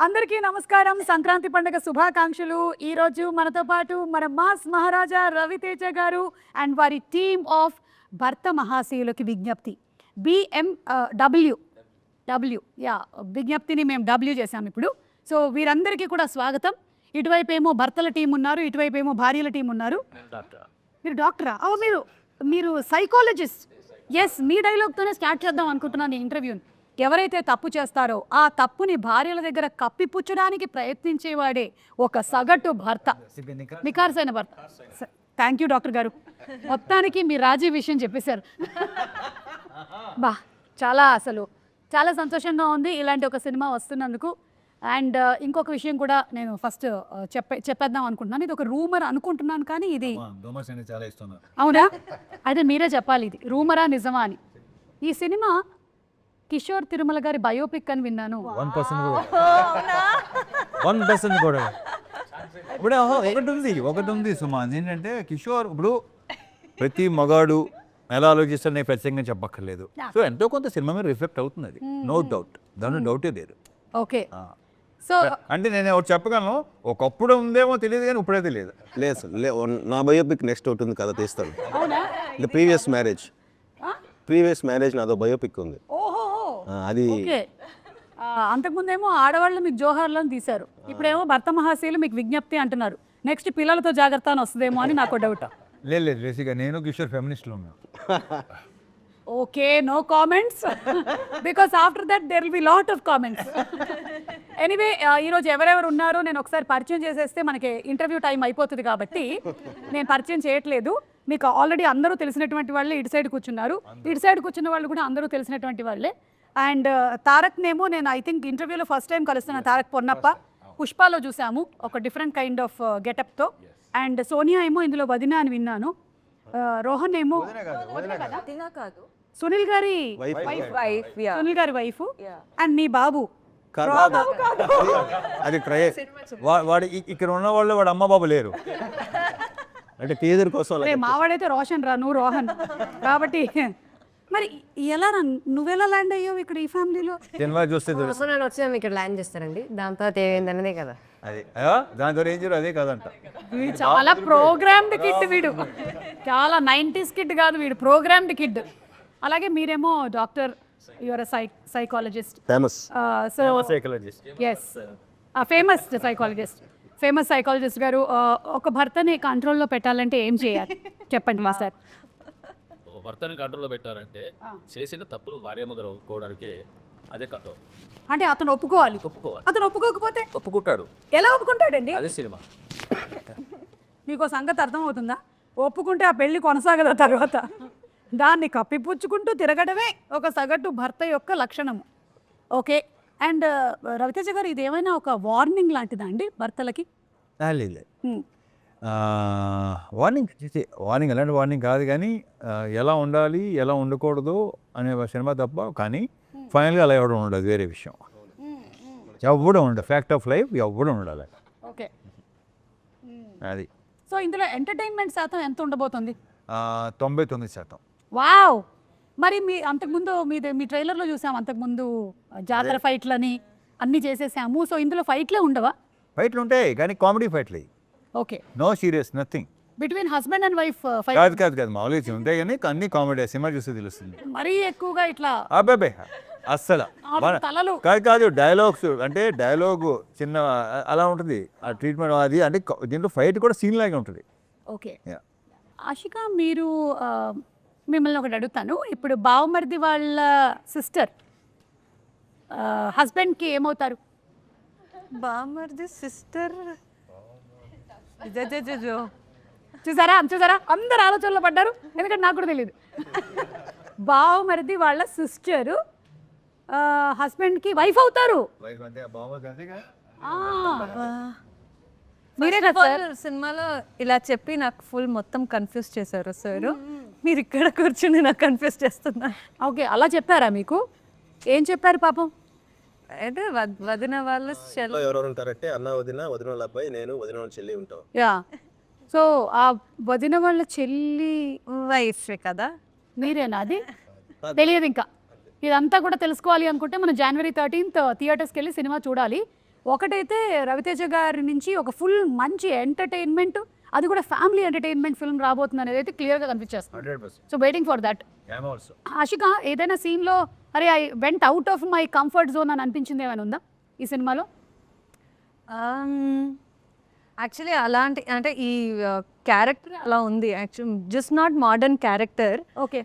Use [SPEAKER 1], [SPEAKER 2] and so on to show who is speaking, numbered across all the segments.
[SPEAKER 1] అందరికీ నమస్కారం. సంక్రాంతి పండుగ శుభాకాంక్షలు. ఈ రోజు మనతో పాటు మన మాస్ మహారాజా రవితేజ గారు అండ్ వారి టీమ్ ఆఫ్ భర్త మహాశయులకి విజ్ఞప్తి డబ్ల్యూ విజ్ఞప్తిని మేము డబ్ల్యూ చేసాం ఇప్పుడు. సో వీరందరికీ కూడా స్వాగతం. ఇటువైపు ఏమో భర్తల టీం ఉన్నారు, ఇటువైపు ఏమో భార్యల టీం ఉన్నారు. మీరు డాక్టరా? మీరు సైకాలజిస్ట్. ఎస్, మీ డైలాగ్తోనే స్టార్ట్ చేద్దాం అనుకుంటున్నాను ఈ ఇంటర్వ్యూని. ఎవరైతే తప్పు చేస్తారో ఆ తప్పుని భార్యల దగ్గర కప్పిపుచ్చడానికి ప్రయత్నించేవాడే ఒక సగటు భర్త, నికార్సైన భర్త. థ్యాంక్ యూ డాక్టర్ గారు, మొత్తానికి మీ రాజీ విషయం చెప్పేశారు. చాలా సంతోషంగా ఉంది ఇలాంటి ఒక సినిమా వస్తున్నందుకు. అండ్ ఇంకొక విషయం కూడా నేను ఫస్ట్ చెప్పేద్దాం అనుకుంటున్నాను. ఇది ఒక రూమర్ అనుకుంటున్నాను, కానీ ఇది అవునా? అయితే మీరే చెప్పాలి, ఇది రూమరా నిజమా అని. ఈ సినిమా కిషోర్ తిరుమల గారి బయోపిక్ అని విన్నాను.
[SPEAKER 2] 1% కూడా ఇప్పుడు ఒకటి ఉంది సుమా. ఏంటంటే కిషోర్ ఇప్పుడు ప్రతి మగాడు ఎలా ఆలోచిస్తాడని ప్రత్యేకంగా చెప్పక్కర్లేదు. సో ఎంతో కొంత సినిమా మీద రిఫ్లెక్ట్ అవుతుంది, అది నో డౌట్, దాని డౌటే లేదు.
[SPEAKER 1] ఓకే, సో
[SPEAKER 2] అంటే నేను ఒకటి చెప్పగలను, ఒకప్పుడు ఉందేమో తెలియదు కానీ ఇప్పుడే తెలియదు.
[SPEAKER 3] లేదు నా బయోపిక్ నెక్స్ట్ ఒకటి ఉంది కదా, తీస్తాను.
[SPEAKER 1] అవునా?
[SPEAKER 3] ప్రీవియస్ మ్యారేజ్ నాదో బయోపిక్ ఉంది. అది
[SPEAKER 1] అంతకుముందేమో ఆడవాళ్ళు మీకు జోహార్లను తీశారు, ఇప్పుడేమో భర్త మహాశయులు మీకు విజ్ఞప్తి అంటున్నారు. నెక్స్ట్ పిల్లలతో జాగ్రత్త అని వస్తుందేమో అని నాకు డౌట్.
[SPEAKER 2] లేదు బేసిక్గా నేను కిషోర్ ఫెమినిస్ట్లో ఉన్నాను.
[SPEAKER 1] Okay, no comments because after that there will be lot of comments. Anyway, ఈరోజు ఎవరెవరు ఉన్నారో నేను ఒకసారి పరిచయం చేసేస్తే మనకి ఇంటర్వ్యూ టైం అయిపోతుంది కాబట్టి నేను పరిచయం చేయట్లేదు. మీకు ఆల్రెడీ అందరూ తెలిసినటువంటి వాళ్ళే ఇటు సైడ్ కూర్చున్నారు, ఇటు సైడ్ కూర్చున్న వాళ్ళు కూడా అందరూ తెలిసినటువంటి వాళ్ళే. అండ్ తారక్నేమో నేను ఐ థింక్ ఇంటర్వ్యూలో ఫస్ట్ టైం కలుస్తున్న తారక్ పొన్నప్ప. పుష్పాలో చూసాము ఒక డిఫరెంట్ కైండ్ ఆఫ్ గెటప్తో. అండ్ సోనియా ఏమో ఇందులో వదిన అని విన్నాను. రోహన్ ఏమో సునీల్ గారి వైఫ్. అండ్ మీ బాబు
[SPEAKER 2] అది వాడు ఇక్కడ ఉన్న వాళ్ళు వాడు అమ్మ బాబు లేరు
[SPEAKER 3] అంటే టీజర్ కోసం.
[SPEAKER 1] మావాడైతే రోషన్ రా, నువ్వు రోహన్ కాబట్టి. మరి ఎలా నువ్వెలా ల్యాండ్ అయ్యావు ఇక్కడ ఈ ఫ్యామిలీలో?
[SPEAKER 2] సినిమా చూస్తే
[SPEAKER 4] నేను వచ్చాము ఇక్కడ ల్యాండ్ చేస్తారండి, దాని తర్వాత ఏమైందన్నదే కదా.
[SPEAKER 2] అది దాంతో ఏం చేయరు, అదే కాదంట.
[SPEAKER 1] చాలా ప్రోగ్రామ్డ్ కిడ్ వీడు, చాలా 90s కిడ్ కాదు వీడు, ప్రోగ్రామ్డ్ కిడ్. అలాగే మీరేమో doctor, your psychologist,
[SPEAKER 3] famous
[SPEAKER 1] famous psychologist గారు. ఒక భర్తని కంట్రోల్లో పెట్టాలంటే ఏం చేయాలి చెప్పండి మా సార్.
[SPEAKER 5] భర్తని కంట్రోల్లో పెట్టారంటే చేసిన తప్పులు భార్య దగ్గర ఒప్పుకోవడానికి అదే కథ.
[SPEAKER 1] అంటే అతను ఒప్పుకోవాలి. అతను ఒప్పుకోకపోతే
[SPEAKER 5] ఒప్పుకుంటాడు.
[SPEAKER 1] ఎలా ఒప్పుకుంటాడండి?
[SPEAKER 5] అదే సినిమా.
[SPEAKER 1] మీకు సంగతి అర్థమవుతుందా? ఒప్పుకుంటే ఆ పెళ్లి కొనసాగదు, తర్వాత దాన్ని కప్పిపుచ్చుకుంటూ తిరగడమే ఒక సగటు భర్త యొక్క లక్షణము. ఓకే, అండ్ రవితేజ గారు, ఇది ఏమైనా ఒక వార్నింగ్ లాంటిదా అండి భర్తలకి?
[SPEAKER 2] లేదు, వార్నింగ్ అలాంటి వార్నింగ్ కాదు, కానీ ఎలా ఉండాలి ఎలా ఉండకూడదు అనే సినిమా తప్ప. కానీ ఫైనల్గా అలా ఎవడం ఉండదు, వేరే విషయం. ఎవడం ఉండదు, ఫ్యాక్ట్ ఆఫ్ లైఫ్ ఎవడం ఉండాలి.
[SPEAKER 1] ఓకే,
[SPEAKER 2] అది.
[SPEAKER 1] సో ఇందులో ఎంటర్టైన్మెంట్ శాతం ఎంత ఉండబోతుంది?
[SPEAKER 2] 99%.
[SPEAKER 1] వావ్. మరి అంతకుముందు మీ ట్రైలర్లో చూసాం, అంతకుముందు జాతర ఫైట్లని అన్నీ చేసేసాము. సో ఇందులో ఫైట్లే ఉండవా?
[SPEAKER 2] ఫైట్లు ఉంటాయి కానీ కామెడీ ఫైట్లు.
[SPEAKER 1] Okay,
[SPEAKER 2] no serious, nothing.
[SPEAKER 1] Between husband and wife fight
[SPEAKER 2] కాదు మామూలుగా ఉంటాయి కానీ అన్ని కామెడీ. సినిమా చూస్తే తెలుస్తుంది.
[SPEAKER 1] మరీ ఎక్కువగా ఇట్లా
[SPEAKER 2] అబ్బాయి అస్సలు
[SPEAKER 1] తలలు
[SPEAKER 2] కాదు. డైలాగ్స్ అంటే డైలాగ్ చిన్న అలా ఉంటుంది, ఆ ట్రీట్మెంట్ అది. అంటే దీంట్లో ఫైట్ కూడా సీన్ లాగా ఉంటుంది.
[SPEAKER 1] ఓకే, ఆషిక, మీరు మిమ్మల్ని ఒకటి అడుగుతాను. ఇప్పుడు బావమరిది వాళ్ళ సిస్టర్ హస్బెండ్కి ఏమవుతారు?
[SPEAKER 4] బామర్ది సిస్టర్
[SPEAKER 1] చూసారా అందరు ఆలోచనలో పడ్డారు, ఎందుకంటే నాకు కూడా తెలియదు. బావమరిది వాళ్ళ సిస్టర్ హస్బెండ్కి వైఫ్ అవుతారు.
[SPEAKER 4] మీరే సినిమాలో ఇలా చెప్పి నాకు ఫుల్ మొత్తం కన్ఫ్యూజ్ చేశారు సార్. మీరు ఇక్కడ కూర్చుని నాకు కన్ఫ్యూజ్ చేస్తున్నా.
[SPEAKER 1] ఓకే, అలా చెప్పారా మీకు? ఏం చెప్పారు పాపం?
[SPEAKER 4] అంటే వదిన వాళ్ళు
[SPEAKER 3] ఎవరెవరు ఉంటారంటే అన్న వదిన వాళ్ళ అబ్బాయి, నేను వదిన వాళ్ళ చెల్లి ఉంటాం.
[SPEAKER 1] యా, సో ఆ వదిన వాళ్ళ చెల్లి
[SPEAKER 4] వైఫ్ కదా
[SPEAKER 1] మీరేనా? అది తెలియదు ఇంకా. ఇదంతా కూడా తెలుసుకోవాలి అనుకుంటే మనం January 13th థియేటర్స్కి వెళ్ళి సినిమా చూడాలి. ఒకటైతే రవితేజ గారి నుంచి ఒక ఫుల్ మంచి ఎంటర్టైన్మెంట్, అది కూడా ఫ్యామిలీ ఎంటర్టైన్మెంట్ ఫిల్మ్ రాబోతుంది అనేది అయితే క్లియర్గా కనిపించేస్తుంది.
[SPEAKER 2] 100%.
[SPEAKER 1] So waiting for that.
[SPEAKER 2] Also
[SPEAKER 1] Ashika, ఏదైనా సీన్లో అరే I went out of my comfort zone అని అనిపించింది ఏమైనా ఉందా ఈ సినిమాలో?
[SPEAKER 4] యాక్చువల్లీ అలాంటి అంటే ఈ క్యారెక్టర్ అలా ఉంది. Actual just not modern character.
[SPEAKER 1] Okay.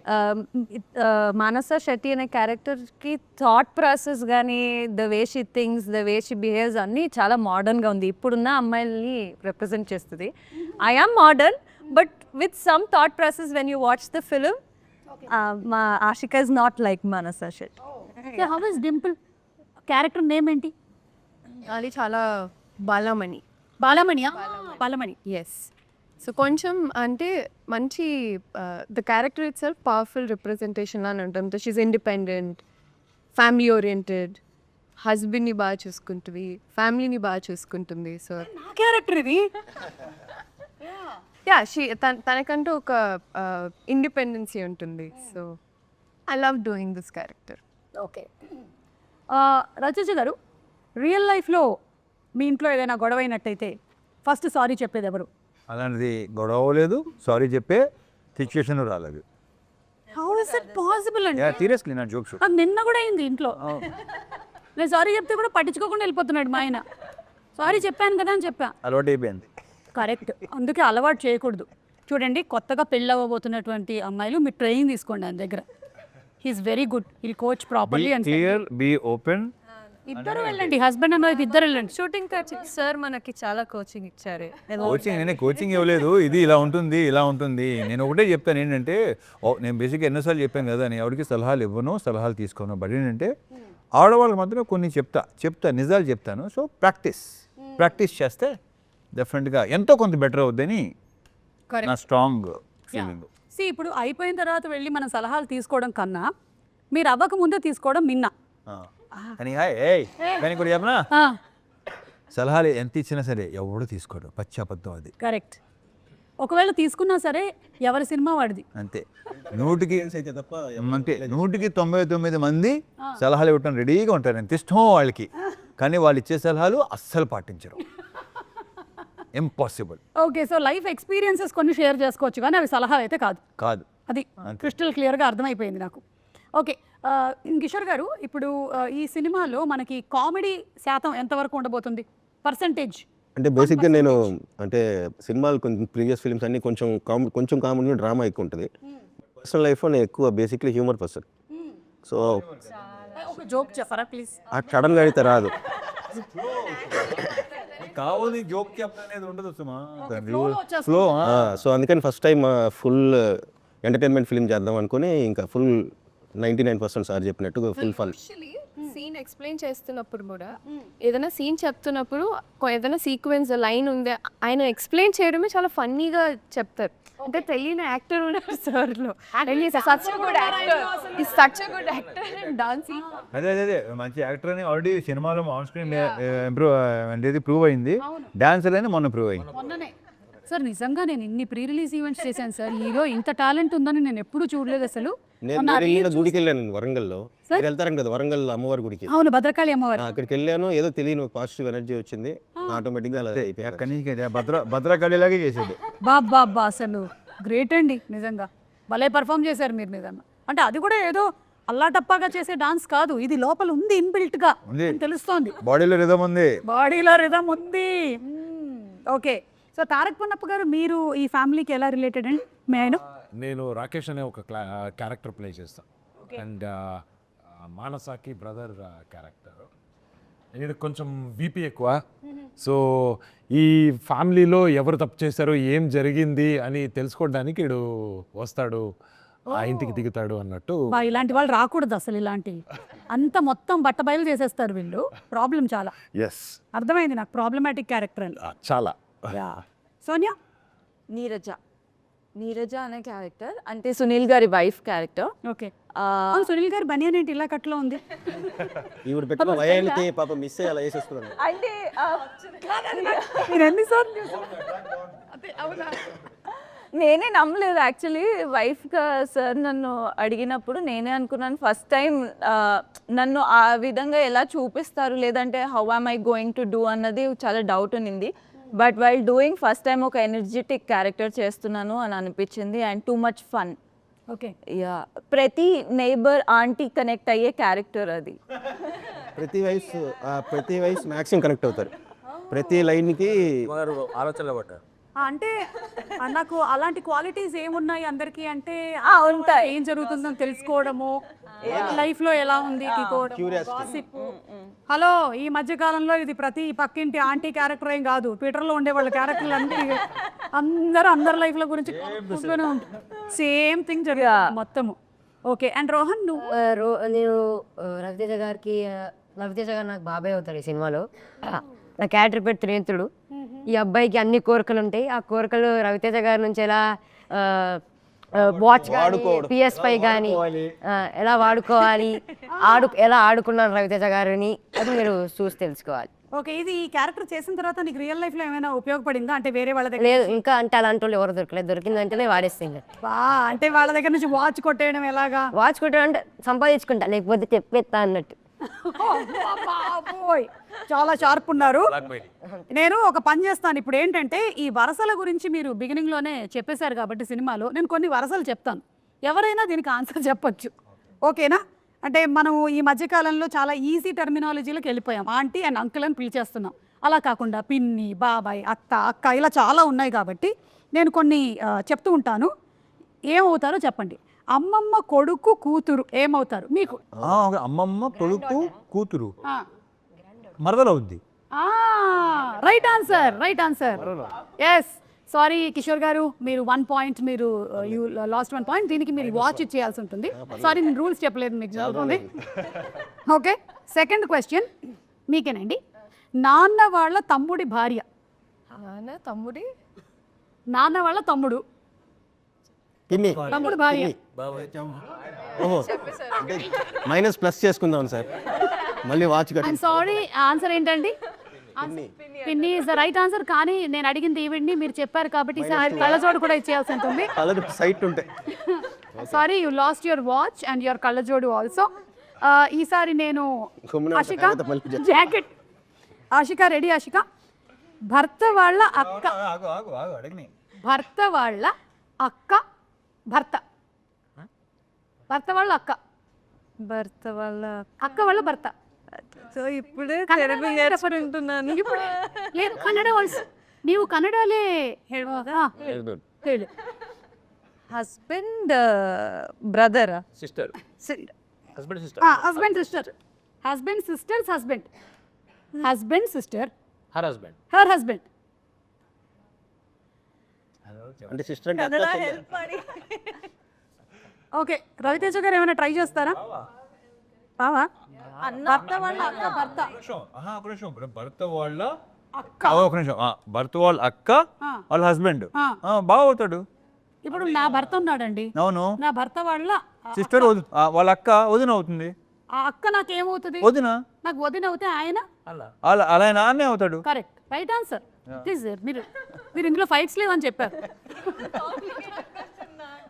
[SPEAKER 4] Manasa Shetty అనే క్యారెక్టర్కి థాట్ ప్రాసెస్ కానీ, the way she things, the way she behaves అన్నీ చాలా మోడర్న్గా ఉంది. ఇప్పుడున్న అమ్మాయిల్ని రిప్రజెంట్ చేస్తుంది. I am modern but with some thought process when you watch the film. మా Ashika is not like Manasa Shetty.
[SPEAKER 1] How is Dimple character name ఏంటి?
[SPEAKER 6] అది చాలా బాలమణి.
[SPEAKER 1] బాలమణియా? బాలమణి.
[SPEAKER 6] ఎస్. సో కొంచెం అంటే మంచి the character it self powerful representation అని ఉంటుంది. షీఈ్ ఇండిపెండెంట్, ఫ్యామిలీ ఓరియంటెడ్, హస్బెండ్ని బాగా చూసుకుంటుంది, ఫ్యామిలీని బాగా చూసుకుంటుంది. సో
[SPEAKER 1] నా క్యారెక్టర్ ఇది.
[SPEAKER 6] యా, తనకంటూ ఒక ఇండిపెండెన్సీ ఉంటుంది. So I love doing this character.
[SPEAKER 1] Okay. Rachana garu, real లైఫ్లో మీ ఇంట్లో ఏదైనా గొడవ అయినట్టయితే ఫస్ట్ సారీ చెప్పేది ఎవరు?
[SPEAKER 2] అలాంటిది గొడవ లేదు, సారీ చెప్పే సిచ్యువేషన్ రాలేదు.
[SPEAKER 1] హౌ ఇస్ ఇట్ పాసిబుల్ అండి?
[SPEAKER 2] సీరియస్లీ నా జోక్స్.
[SPEAKER 1] నాకు నిన్న కూడా అయింది ఇంట్లో. నేను సారీ చెప్తే కూడా పట్టించుకోకుండా వెళ్ళిపోతున్నాడు మా ఆయన. సారీ చెప్పాను కదా అని చెప్పా.
[SPEAKER 2] అలవాటు అయిపోయింది.
[SPEAKER 1] కరెక్ట్, అందుకే అలవాటు చేయకూడదు. చూడండి, కొత్తగా పెళ్ళి అవ్వబోతున్నటువంటి అమ్మాయిలు మీరు ట్రైనింగ్ తీసుకోండి ఆయన దగ్గర. He is very good, he'll coach properly. And
[SPEAKER 2] clear, be open.
[SPEAKER 1] ఇద్దరు వెళ్ళండి, హస్బెండ్ అండ్ వైఫ్ ఇద్దరు వెళ్ళండి.
[SPEAKER 4] షూటింగ్ కోచింగ్ సార్ మనకి చాలా కోచింగ్ ఇచ్చారు.
[SPEAKER 2] కోచింగ్ నేనే కోచింగ్ ఇవ్వలేదు. ఇది ఇలా ఉంటుంది, ఇలా ఉంటుంది. నేను ఒకటే చెప్తాను ఏంటంటే, నేను బేసిక్గా ఎన్నోసార్లు చెప్పాను కదా, నేను ఎవరికి సలహాలు ఇవ్వను, సలహాలు తీసుకోను. బట్ ఏంటంటే ఆడవాళ్ళకి మాత్రం కొన్ని చెప్తా నిజాలు చెప్తాను. సో ప్రాక్టీస్ చేస్తే డెఫినెట్గా ఎంతో కొంత బెటర్ అవుద్దని నా స్ట్రాంగ్ ఫీలింగ్.
[SPEAKER 1] ఇప్పుడు అయిపోయిన తర్వాత వెళ్ళి మనం సలహాలు తీసుకోవడం కన్నా మీరు అవ్వక ముందే తీసుకోవడం మిన్నా.
[SPEAKER 2] కానీ కానీ కూడా చెప్పనా, సలహాలు ఎంత ఇచ్చినా సరే ఎవడు తీసుకోడు, పచ్చి అబద్ధం అది.
[SPEAKER 1] కరెక్ట్. ఒకవేళ తీసుకున్నా సరే ఎవరి సినిమా వాడిది.
[SPEAKER 2] అంతే. 100కి
[SPEAKER 3] అయితే తప్ప
[SPEAKER 2] అంతే 100కి 99 మంది సలహాలు ఇవ్వటం రెడీగా ఉంటారు. ఎంత ఇష్టం వాళ్ళకి, కానీ వాళ్ళు ఇచ్చే సలహాలు అస్సలు పాటించరు. Impossible.
[SPEAKER 1] Okay, so life experiences కొన్ని షేర్ చేసుకోవచ్చు కానీ అవి సలహాలు అయితే కాదు. అది క్రిస్టల్ క్లియర్గా అర్థమైపోయింది నాకు. ఓకే, కిషోర్ గారు, ఇప్పుడు ఈ సినిమాలో మనకి కామెడీ శాతం ఎంతవరకు ఉండబోతుంది, పర్సంటేజ్?
[SPEAKER 3] అంటే బేసిక్గా నేను అంటే సినిమాలు కొంచెం ప్రీవియస్ ఫిల్మ్స్ అన్ని కొంచెం కామెడీ, డ్రామా ఎక్కువ ఉంటుంది. పర్సనల్ లైఫ్లో నేను ఎక్కువ బేసిక్లీ హ్యూమర్ పర్సన్. సో
[SPEAKER 1] ఒక జోక్ చెప్పరా ప్లీజ్?
[SPEAKER 3] సడన్గా అయితే రాదు.
[SPEAKER 2] కావాలి జోక్ చెప్పనేది ఉండదు సుమా.
[SPEAKER 1] ఫ్లో.
[SPEAKER 3] సో అందుకని first time full entertainment film చేద్దాం అనుకుని ఇంకా ఫుల్ 99% సార్ చెప్పినట్టు ఫుల్ ఫన్.
[SPEAKER 6] సీన్ ఎక్స్ప్లెయిన్ చేస్తున్నప్పుడు కూడా ఏదైనా సీన్ చెప్తున్నప్పుడు ఏదైనా సీక్వెన్స్ లైన్ ఉంది, ఆయన ఎక్స్ప్లెయిన్ చేయడమే చాలా ఫన్నీగా చెప్తారు. అంటే తెలియని యాక్టర్ ఉన్నారు సార్లో. Such good actor dancing.
[SPEAKER 2] అదే మంచి యాక్టర్ అని ఆల్రెడీ సినిమాలో ఆన్ స్క్రీన్ ఇంప్రూవ్ అనేది ప్రూవ్ అయింది. డాన్సర్ అని మొన్న ప్రూవ్ అయింది.
[SPEAKER 1] మొన్ననే సార్, నిజంగా నేను ఇన్ని ప్రీ రిలీజ్ ఈవెంట్స్ చేశాను సార్, హీరో ఇంత టాలెంట్ ఉందని నేను ఎప్పుడూ చూడలేదు అసలు.
[SPEAKER 3] నేను గుడికి వెళ్ళాను వరంగల్లో. మీరు వెళ్తారు కదా వరంగల్ అమ్మవారి గుడికి?
[SPEAKER 1] అవును, భద్రకాళి అమ్మవారు.
[SPEAKER 3] అక్కడికి వెళ్ళాను, ఏదో తెలియని పాజిటివ్ ఎనర్జీ వచ్చింది, ఆటోమేటిక్గా అలా అయిపోయారు.
[SPEAKER 2] అక్కడి నుంచి భద్రకాళిలాగే చేసేది.
[SPEAKER 1] బాబా అసలు గ్రేట్ అండి, నిజంగా భలే పర్ఫామ్ చేశారు మీరు నిజంగా. అంటే అది కూడా ఏదో అల్లాటప్పాగా చేసే డాన్స్ కాదు, ఇది లోపల ఉంది, ఇన్బిల్ట్ గా తెలుస్తోంది.
[SPEAKER 2] బాడీలో రిథమ్ ఉంది.
[SPEAKER 1] ఓకే, సో తారక్ పొన్నప్ప గారు, మీరు ఈ ఫ్యామిలీకి ఎలా రిలేటెడ్ అండి?
[SPEAKER 7] నేను రాకేష్ అనే ఒక క్యారెక్టర్ ప్లే చేస్తాను. అండ్ మానసాకి బ్రదర్ క్యారెక్టర్. ఇది కొంచెం వీపీ ఎక్కువ. సో ఈ ఫ్యామిలీలో ఎవరు తప్పు చేశారో, ఏం జరిగింది అని తెలుసుకోవడానికి వీడు వస్తాడు, ఆ ఇంటికి దిగుతాడు అన్నట్టు.
[SPEAKER 1] ఇలాంటి వాళ్ళు రాకూడదు అసలు, ఇలాంటి అంత మొత్తం బట్టబయలు చేసేస్తారు వీళ్ళు. ప్రాబ్లం చాలా.
[SPEAKER 7] ఎస్,
[SPEAKER 1] అర్థమైంది నాకు, ప్రాబ్లమాటిక్ క్యారెక్టర్ అని.
[SPEAKER 7] చాలా.
[SPEAKER 1] సోనియా?
[SPEAKER 4] నీరజ అనే క్యారెక్టర్ అంటే సునీల్ గారి వైఫ్ క్యారెక్టర్.
[SPEAKER 1] ఓకే, సునీల్ గారి బనియన్ ఏంటి ఇలా కట్లో ఉంది?
[SPEAKER 3] ఈవిడ పెట్టిన వయానికి పాప మిస్ అయ్యి అలా వేసేస్తున్నాను.
[SPEAKER 4] అంటే
[SPEAKER 1] మీరు ఎన్నిసార్లు
[SPEAKER 4] నేనే నమ్మలేదు యాక్చువల్లీ వైఫ్గా సార్ నన్ను అడిగినప్పుడు నేనే అనుకున్నాను ఫస్ట్ టైం నన్ను ఆ విధంగా ఎలా చూపిస్తారు లేదంటే how am I going to do అన్నది చాలా డౌట్ ఉన్నింది but while doing first time ఒక ఎనర్జెటిక్ క్యారెక్టర్ చేస్తున్నాను అని అనిపించింది and too much fun
[SPEAKER 1] okay
[SPEAKER 4] yeah ప్రతి నైబర్ ఆంటీ కనెక్ట్ అయ్యే క్యారెక్టర్ అది
[SPEAKER 3] ప్రతి వయసు మ్యాక్సిమం కనెక్ట్ అవుతారు ప్రతి లైన్కి
[SPEAKER 5] ఆలోచనలో పడ్డారు
[SPEAKER 1] అంటే నాకు అలాంటి క్వాలిటీస్ ఏమున్నాయి అందరికీ అంటే
[SPEAKER 4] ఉంటాయి.
[SPEAKER 1] ఏం జరుగుతుందో తెలుసుకోవడము లైఫ్ లో ఎలా ఉంది gossip. హలో ఈ మధ్య కాలంలో ఇది ప్రతి పక్కింటి ఆంటీ క్యారెక్టర్ ఏం కాదు ట్విట్టర్ లో ఉండే వాళ్ళ క్యారెక్టర్లు అందరి లైఫ్ లో గురించి సేమ్ థింగ్ జరుగుతుంది మొత్తము ఓకే అండ్ రోహన్ నువ్వు
[SPEAKER 8] నేను రవితేజ గారికి రవితేజ గారు నాకు బాబాయ్ అవుతారు ఈ సినిమాలో నా క్యారెక్టర్ పేరు త్రినేత్రుడు ఈ అబ్బాయికి అన్ని కోరికలు ఉంటాయి ఆ కోరికలు రవితేజ గారి నుంచి ఎలా వాచ్ PS5 కానీ ఎలా వాడుకోవాలి ఎలా ఆడుకున్నాను రవితేజ గారిని అది మీరు చూసి తెలుసుకోవాలి
[SPEAKER 1] ఓకే ఇది ఈ క్యారెక్టర్ చేసిన తర్వాత నీకు రియల్ లైఫ్ లో ఏమైనా ఉపయోగపడిందా అంటే వేరే వాళ్ళ దగ్గర
[SPEAKER 8] లేదు ఇంకా అంటే అలాంటి వాళ్ళు ఎవరు దొరకలేదు దొరికిందంటేనే వాడేస్తుంది
[SPEAKER 1] అంటే వాళ్ళ దగ్గర నుంచి వాచ్ కొట్టేయడం ఎలాగా
[SPEAKER 8] వాచ్ కొట్టాడంటే సంపాదించుకుంటా లేకపోతే చెప్పేస్తా అన్నట్టు
[SPEAKER 1] బాబోయ్ చాలా షార్ప్ ఉన్నారు నేను ఒక పని చేస్తాను ఇప్పుడు ఏంటంటే ఈ వరసల గురించి మీరు బిగినింగ్ లోనే చెప్పేశారు కాబట్టి సినిమాలో నేను కొన్ని వరసలు చెప్తాను ఎవరైనా దీనికి ఆన్సర్ చెప్పొచ్చు ఓకేనా అంటే మనం ఈ మధ్యకాలంలో చాలా ఈజీ టర్మినాలజీలోకి వెళ్ళిపోయాం ఆంటీ అండ్ అంకుల్ అని పిలిచేస్తున్నాం అలా కాకుండా పిన్ని బాబాయ్ అక్క ఇలా చాలా ఉన్నాయి కాబట్టి నేను కొన్ని చెప్తూ ఉంటాను ఏమవుతారో చెప్పండి అమ్మమ్మ కొడుకు కూతురు ఏమవుతారు మీకు
[SPEAKER 2] అమ్మమ్మ కొడుకు కూతురు మరదలవుద్ది
[SPEAKER 1] right answer yes sorry Kishore garu మీరు 1 పాయింట్ మీరు యూ లాస్ట్ 1 పాయింట్ దీనికి మీరు వాచ్ ఇచ్చేయాల్సి ఉంటుంది సారీ నేను రూల్స్ చెప్పలేదు మీకు చదువుతుంది ఓకే సెకండ్ క్వశ్చన్ మీకేనండి నాన్న వాళ్ళ తమ్ముడి భార్య నాన్న వాళ్ళ తమ్ముడు తమ్ముడు భార్య
[SPEAKER 3] ఓహో అంటే మైనస్ ప్లస్ చేసుకుందాం సార్ మళ్ళీ వాచ్
[SPEAKER 1] ఐఎమ్ సారీ ఆన్సర్ ఏంటండి పిన్ని ఇస్ ద రైట్ ఆన్సర్ కానీ నేను అడిగింది ఈవిడ్ని మీరు చెప్పారు కాబట్టి ఈసారి కళ్ళజోడు కూడా ఇచ్చేయాల్సి ఉంటుంది
[SPEAKER 3] కలర్ సైట్ ఉంటాయి
[SPEAKER 1] sorry you lost your watch and your కళ్ళజోడు ఆల్సో ఈసారి నేను ఆశిక జాకెట్ ఆశిక రెడీ ఆశిక భర్త వాళ్ళ అక్క భర్త వాళ్ళ అక్క భర్త వాళ్ళ అక్క అక్క వాళ్ళ భర్త
[SPEAKER 4] సో ఇప్పుడే తెలుగు నేర్చుకుంటున్నాను
[SPEAKER 1] ఇప్పుడు లేదు కన్నడ వాయిస్ ನೀವು ಕನ್ನಡಲೇ ಹೇಳುವಾಗ ಹೇಳಿ
[SPEAKER 4] husband brother
[SPEAKER 5] sister husband sister
[SPEAKER 1] husband sister husband sister's husband sister
[SPEAKER 5] her husband
[SPEAKER 1] her husband
[SPEAKER 3] అంటే సిస్టర్ అంటే
[SPEAKER 1] ఓకే రవితేజ గారు ఏమైనా ట్రై చేస్తారా బావా భర్త వాళ్ళ అక్క భర్త
[SPEAKER 2] భర్త వాళ్ళ అక్క ఒక నిమిషం భర్త వాళ్ళ అక్క వాళ్ళ హస్బెండ్ బాగా అవుతాడు
[SPEAKER 1] ఇప్పుడు నా భర్త ఉన్నాడండి
[SPEAKER 2] అవును
[SPEAKER 1] నా భర్త వాళ్ళ
[SPEAKER 2] సిస్టర్ వాళ్ళ అక్క వదిన అవుతుంది
[SPEAKER 1] ఆ అక్క నాకేమవుతుంది
[SPEAKER 2] వదిన
[SPEAKER 1] నాకు వదిన అవుతే ఆయన
[SPEAKER 2] అలా నాన్నే అవుతాడు
[SPEAKER 1] కరెక్ట్ రైట్ ఆన్సర్ ప్లీజ్ మీరు ఇందులో ఫైట్స్ లేవని చెప్పారు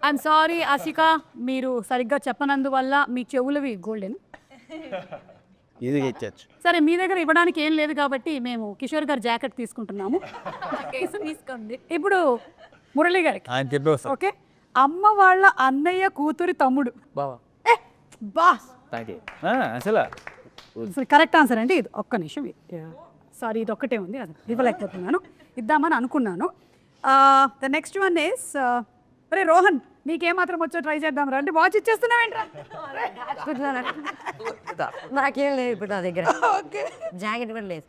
[SPEAKER 1] ఐఎమ్ సారీ ఆశిక మీరు సరిగ్గా చెప్పనందువల్ల మీ చెవులవి గోల్డెన్
[SPEAKER 3] ఇది ఇచ్చచ్చు
[SPEAKER 1] సరే మీ దగ్గర ఇవ్వడానికి ఏం లేదు కాబట్టి మేము కిషోర్ గారు జాకెట్ తీసుకుంటున్నాము తీసుకోండి ఇప్పుడు మురళి గారికి
[SPEAKER 2] ఆయన చెప్పేస్తా
[SPEAKER 1] ఓకే అమ్మ వాళ్ళ అన్నయ్య కూతురి తమ్ముడు
[SPEAKER 5] బావా
[SPEAKER 1] బా
[SPEAKER 5] థ్యాంక్ యూ
[SPEAKER 2] అసలు
[SPEAKER 1] కరెక్ట్ ఆన్సర్ అండి ఇది ఒక్క నిమిషం సారీ ఇది ఒక్కటే ఉంది అది ఇవ్వలేకపోతున్నాను ఇద్దామని అనుకున్నాను ద నెక్స్ట్ వన్ ఇస్ అరే రోహన్ నీకేమాత్రం వచ్చో ట్రై చేద్దాం రా అంటే వాచ్ ఇచ్చేస్తున్నావేంట్రా
[SPEAKER 8] నాకేం లేదు ఇప్పుడు నా దగ్గర జాకెట్ కూడా లేదు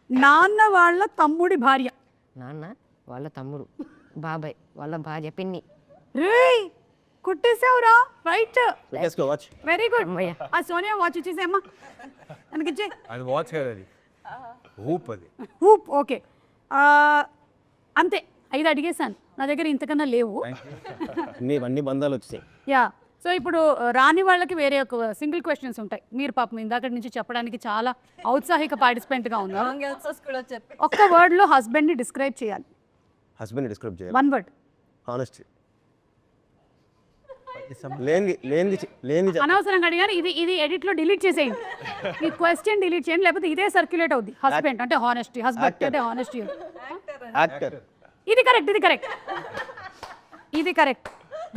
[SPEAKER 1] నాన్న వాళ్ళ తమ్ముడి భార్య
[SPEAKER 8] నాన్న వాళ్ళ తమ్ముడు బాబాయ్ వాళ్ళ భార్య పిన్ని
[SPEAKER 1] రేయ్ కుట్టేసావురా రైట్
[SPEAKER 3] వాచ్
[SPEAKER 1] వెరీ గుడ్ ఆ సోనియా వాచ్ ఇచ్చేసేమ్మా మనకిచ్చే
[SPEAKER 2] అది వాచ్ కదా అది హూప్ అది
[SPEAKER 1] హూప్ ఓకే అంతే 5 అడిగేశాను నా దగ్గర ఇంతకన్నా లేవు
[SPEAKER 3] అన్ని బంధాలు వచ్చాయి
[SPEAKER 1] యా సో ఇప్పుడు రాని వాళ్ళకి వేరే ఒక సింగిల్ క్వశ్చన్స్ ఉంటాయి మీరు పాపం ఇందాక నుంచి చెప్పడానికి చాలా ఔత్సాహిక పార్టిసిపెంట్గా ఉన్నారు ఒక్క వర్డ్లో హస్బెండ్ని డిస్క్రైబ్ చేయాలి
[SPEAKER 3] హస్బెండ్ డిస్క్రైబ్ చేయాలి
[SPEAKER 1] 1 వర్డ్
[SPEAKER 3] హానెస్టీ లేని
[SPEAKER 1] అనవసరంగా అడిగారు. ఇది ఎడిట్ లో డిలీట్ చేసేయండి. ఈ క్వశ్చన్ డిలీట్ చేయండి, లేకపోతే ఇదే సర్క్యులేట్ అవుద్ది. హస్బెండ్ అంటే హానెస్టీ, హస్బెండ్ అంటే హానెస్టీ.
[SPEAKER 3] యాక్టర్
[SPEAKER 1] ఇది కరెక్ట్, ఇది కరెక్ట్.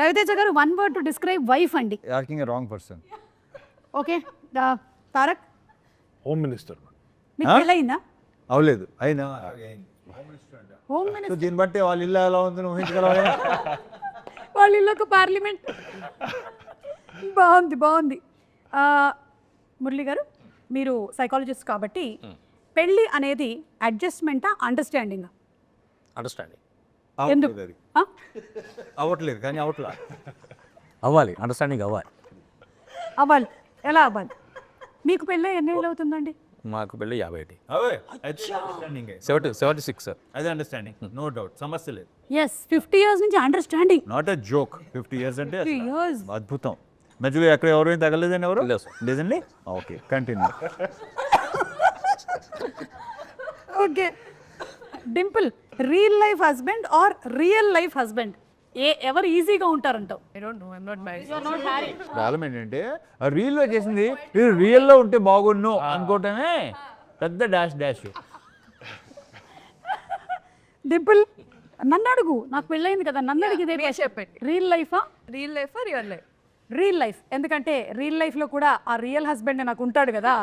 [SPEAKER 1] రవితేజ గారు, 1 word టు డిస్క్రైబ్ వైఫ్ అండి.
[SPEAKER 2] Acting wrong person.
[SPEAKER 1] Okay, Tarak,
[SPEAKER 7] home minister.
[SPEAKER 1] మీకు పెళ్ళయిందా?
[SPEAKER 2] అవలేదు అయినా.
[SPEAKER 1] హోమ్
[SPEAKER 2] సో
[SPEAKER 1] మినిస్టర్
[SPEAKER 2] దీన్ని బట్టి వాళ్ళ ఇల్లు ఎలా ఉందని ఊహించగలవా?
[SPEAKER 1] వాళ్ళ ఇల్లు ఒక పార్లమెంట్. బాగుంది. మురళి గారు, మీరు సైకాలజిస్ట్ కాబట్టి పెళ్ళి అనేది అడ్జస్ట్మెంటా, అండర్స్టాండింగా?
[SPEAKER 5] అండర్స్టాండింగ్
[SPEAKER 1] ఎందుకు?
[SPEAKER 2] అవ్వట్లేదు కానీ అవట్లా.
[SPEAKER 5] అవ్వాలి, అండర్స్టాండింగ్ అవ్వాలి.
[SPEAKER 1] అవ్వాలి. ఎలా అవ్వాలి? మీకు పెళ్ళి ఎన్ని ఏళ్ళు అవుతుందండి?
[SPEAKER 5] మాకు పెళ్ళి 51.
[SPEAKER 2] అవే అండర్స్టాండింగ్.
[SPEAKER 5] 76 సార్.
[SPEAKER 2] అదే అండర్స్టాండింగ్, నో డౌట్, సమస్య లేదు.
[SPEAKER 1] ఎస్, 50 years నుంచి understanding.
[SPEAKER 2] Not a joke. 50 years అంటే
[SPEAKER 1] 50 years.
[SPEAKER 2] అద్భుతం. మధ్యలో ఎక్కడ ఎవరైనా తగలేదని ఎవరు
[SPEAKER 5] లేదు సార్.
[SPEAKER 2] లేదండి. Okay, continue.
[SPEAKER 1] Okay, Dimple, real life husband or real life husband, ఎవరు ఈజీగా ఉంటారంటావు?
[SPEAKER 2] ప్రాబ్లం ఏంటంటే ఆ రీల్లో చేసింది రియల్లో ఉంటే బాగున్ను అనుకోవటమే పెద్ద డాష్.
[SPEAKER 1] డింపుల్, నన్ను అడుగు, నాకు పెళ్ళయింది కదా, నన్ను అడిగితే
[SPEAKER 4] చెప్పండి.
[SPEAKER 1] రియల్ లైఫా?
[SPEAKER 4] Real life real life?
[SPEAKER 1] Real life. ఎందుకంటే రియల్ లైఫ్లో కూడా ఆ రియల్ హస్బెండ్ నాకు ఉంటాడు కదా,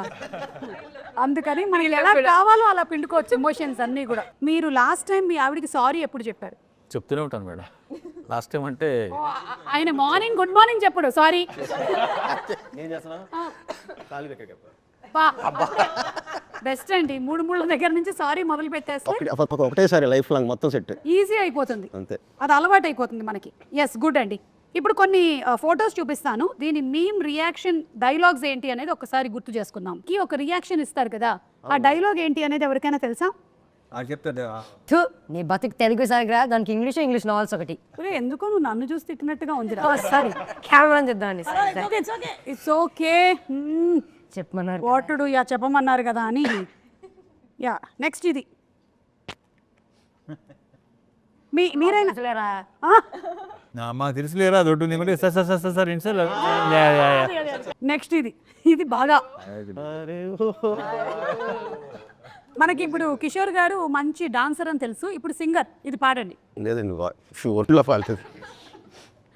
[SPEAKER 1] అందుకని మనకి ఎలా కావాలో అలా పిండుకోవచ్చు ఎమోషన్స్ అన్నీ కూడా. మీరు లాస్ట్ టైం మీ ఆవిడకి సారీ ఎప్పుడు చెప్పారు?
[SPEAKER 5] చెప్తూనే ఉంటాను మేడం. లాస్ట్ టైం అంటే
[SPEAKER 1] ఆయన మార్నింగ్ గుడ్ మార్నింగ్ చెప్పడు, సారీ. బెస్ట్ అండి, 3 ముళ్ళ దగ్గర నుంచి సారీ మొదలు పెట్టేస్తే
[SPEAKER 3] ఒకటేసారి లైఫ్ లాంగ్ మొత్తం సెట్
[SPEAKER 1] ఈజీ అయిపోతుంది.
[SPEAKER 3] అంతే.
[SPEAKER 1] అది అలవాటు అయిపోతుంది మనకి. ఎస్, గుడ్ అండి. ఇప్పుడు కొన్ని ఫొటోస్ చూపిస్తాను, దీని మీమ్ రియాక్షన్ డైలాగ్స్ ఏంటి అనేది ఒకసారి గుర్తు చేసుకుందాం. ఒక రియాక్షన్ ఇస్తారు కదా, ఆ డైలాగ్ ఏంటి అనేది ఎవరికైనా తెలుసా?
[SPEAKER 2] చెప్తాను.
[SPEAKER 8] థు, నీ బతుకు తెలుగు సరిగ్గా, దానికి ఇంగ్లీష్ నావెల్స్ ఒకటి.
[SPEAKER 1] ఎందుకో నువ్వు నన్ను చూసి తిట్టినట్టుగా ఉంది.
[SPEAKER 8] సారీ, కెమెరా చెప్దామని
[SPEAKER 1] ఇట్స్ ఓకే,
[SPEAKER 8] చెప్పమన్నారు.
[SPEAKER 1] వాటుడు యా చెప్పమన్నారు కదా అని. యా, నెక్స్ట్ ఇది మీరైనా
[SPEAKER 2] మాకు తెలుసులేరా దొడ్డు నీకుంటే సార్ ఏంటి సార్.
[SPEAKER 1] నెక్స్ట్ ఇది బాగా మనకి ఇప్పుడు కిషోర్ గారు మంచి డాన్సర్ అని తెలుసు, ఇప్పుడు సింగర్. ఇది పాడండి.
[SPEAKER 3] లేదండి, ఒంట్లో పాడుతుంది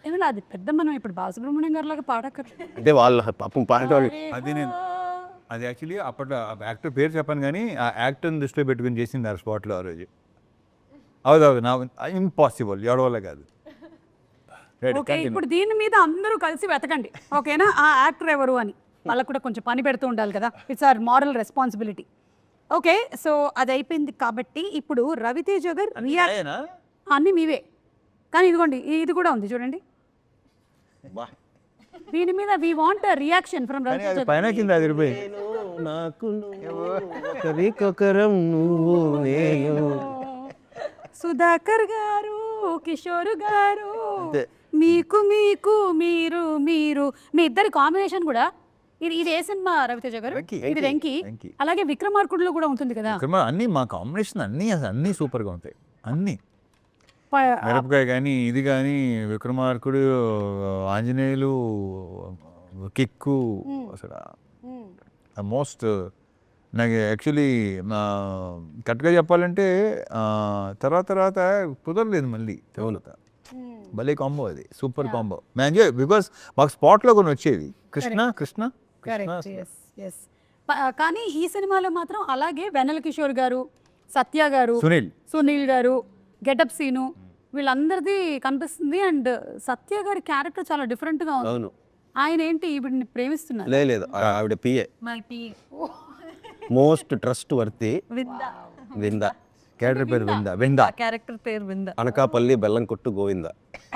[SPEAKER 1] ఏమన్నా అది పెద్ద, మనం ఇప్పుడు బాలసుబ్రహ్మణ్యం గారి లాగా పాడక్కర్లేదు.
[SPEAKER 3] అంటే వాళ్ళ పాపం పాడేవాళ్ళు.
[SPEAKER 2] అది యాక్చువల్లీ అప్పట్లో యాక్టర్ పేరు చెప్పాను కానీ ఆ యాక్టర్ని దృష్టిలో పెట్టుకుని చేసింది ఆ స్పాట్లో ఆ రోజు. అవును, నా ఇంపాసిబుల్, ఎవడవల్ల కాదు.
[SPEAKER 1] ఓకే, ఇప్పుడు దీని మీద అందరూ కలిసి వెతకండి, ఓకేనా? ఆ యాక్టర్ ఎవరు అని వాళ్ళకు కూడా కొంచెం పని పెడుతూ ఉండాలి కదా, it's our moral responsibility. Okay, so అది అయిపోయింది కాబట్టి ఇప్పుడు రవితేజ గారు అన్నీ మీవే, కానీ ఇదిగోండి ఇది కూడా ఉంది చూడండి. దీని మీద we want reaction from Ravi Teja.
[SPEAKER 2] పైన కింద 10 రూపాయలు.
[SPEAKER 1] సుధాకర్ గారు, కిషోర్ గారు, మీకు మీరు మీ ఇద్దరి కాంబినేషన్ కూడా. ఇది ఏ సినిమా రవితేజ గారు? ఇది వెంకీ. అలాగే విక్రమార్కుడులో కూడా ఉంటుంది కదా.
[SPEAKER 2] అన్ని మా కాంబినేషన్ అన్నీ సూపర్గా ఉంటాయి. అన్నీ మిరపకాయ కానీ ఇది కానీ విక్రమార్కుడు, ఆంజనేయులు, కిక్కు, అసలు మోస్ట్ నాకు యాక్చువల్లీ కరెక్ట్గా చెప్పాలంటే తర్వాత కుదరలేదు మళ్ళీ. భలే కాంబో, అది సూపర్ కాంబో. బికాస్ మాకు స్పాట్లో కొన్ని వచ్చేవి. కృష్ణ.
[SPEAKER 1] కానీ ఈ సినిమాలో మాత్రం అలాగే వెన్నెల కిషోర్ గారు, సత్య గారు, సునీల్ గారు, గెటప్ సీను, వీళ్ళందరిది కనిపిస్తుంది. అండ్ సత్య గారి క్యారెక్టర్ చాలా డిఫరెంట్గా ఉంది. ఆయన ఏంటి ఈవిడ్ని ప్రేమిస్తున్నారు?
[SPEAKER 3] లేదు, ఆవిడ పిఏ, మోస్ట్ ట్రస్ట్ వర్తి వింద.
[SPEAKER 2] క్యారెక్టర్ పేరు
[SPEAKER 4] వింద.
[SPEAKER 3] అనకాపల్లి బెల్లం కొట్టు గోవింద.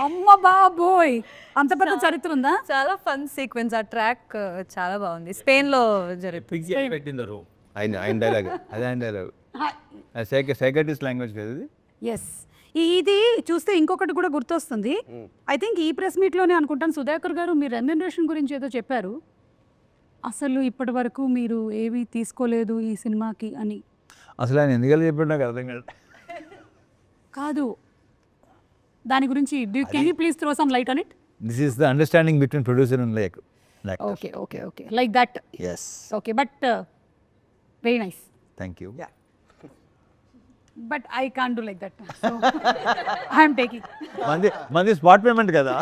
[SPEAKER 1] అమ్మ బాబోయ్, అంత పెద్ద చరిత్ర ఉందా?
[SPEAKER 4] చాలా ఫన్ సీక్వెన్స్, ఆ ట్రాక్ చాలా బాగుంది. స్పెయిన్ లో
[SPEAKER 5] పెట్టిందరు
[SPEAKER 3] ఆయన డైలాగ్,
[SPEAKER 2] అదే ఆయన డైలాగ్, సైకాటిస్ట్ లాంగ్వేజ్ కదా ఇది.
[SPEAKER 1] ఎస్, ఇది చూస్తే ఇంకొకటి కూడా గుర్తొస్తుంది. ఐ థింక్ ఈ ప్రెస్ మీట్లోనే అనుకుంటాను, సుధాకర్ గారు మీరు రెమ్యునరేషన్ గురించి ఏదో చెప్పారు. అసలు ఇప్పటి వరకు మీరు ఏవి తీసుకోలేదు ఈ సినిమాకి అని.
[SPEAKER 2] అసలు ఆయన ఎందుకలా చెప్పాడు నాకు అర్థం కాదు.
[SPEAKER 1] దాని గురించి can you please throw some light on it?
[SPEAKER 2] This is the understanding between producer and like
[SPEAKER 1] okay like that.
[SPEAKER 2] Yes,
[SPEAKER 1] okay, but very nice.
[SPEAKER 2] Thank you.
[SPEAKER 1] But I can't do like that. So I am taking
[SPEAKER 2] మంది spot payment కదా.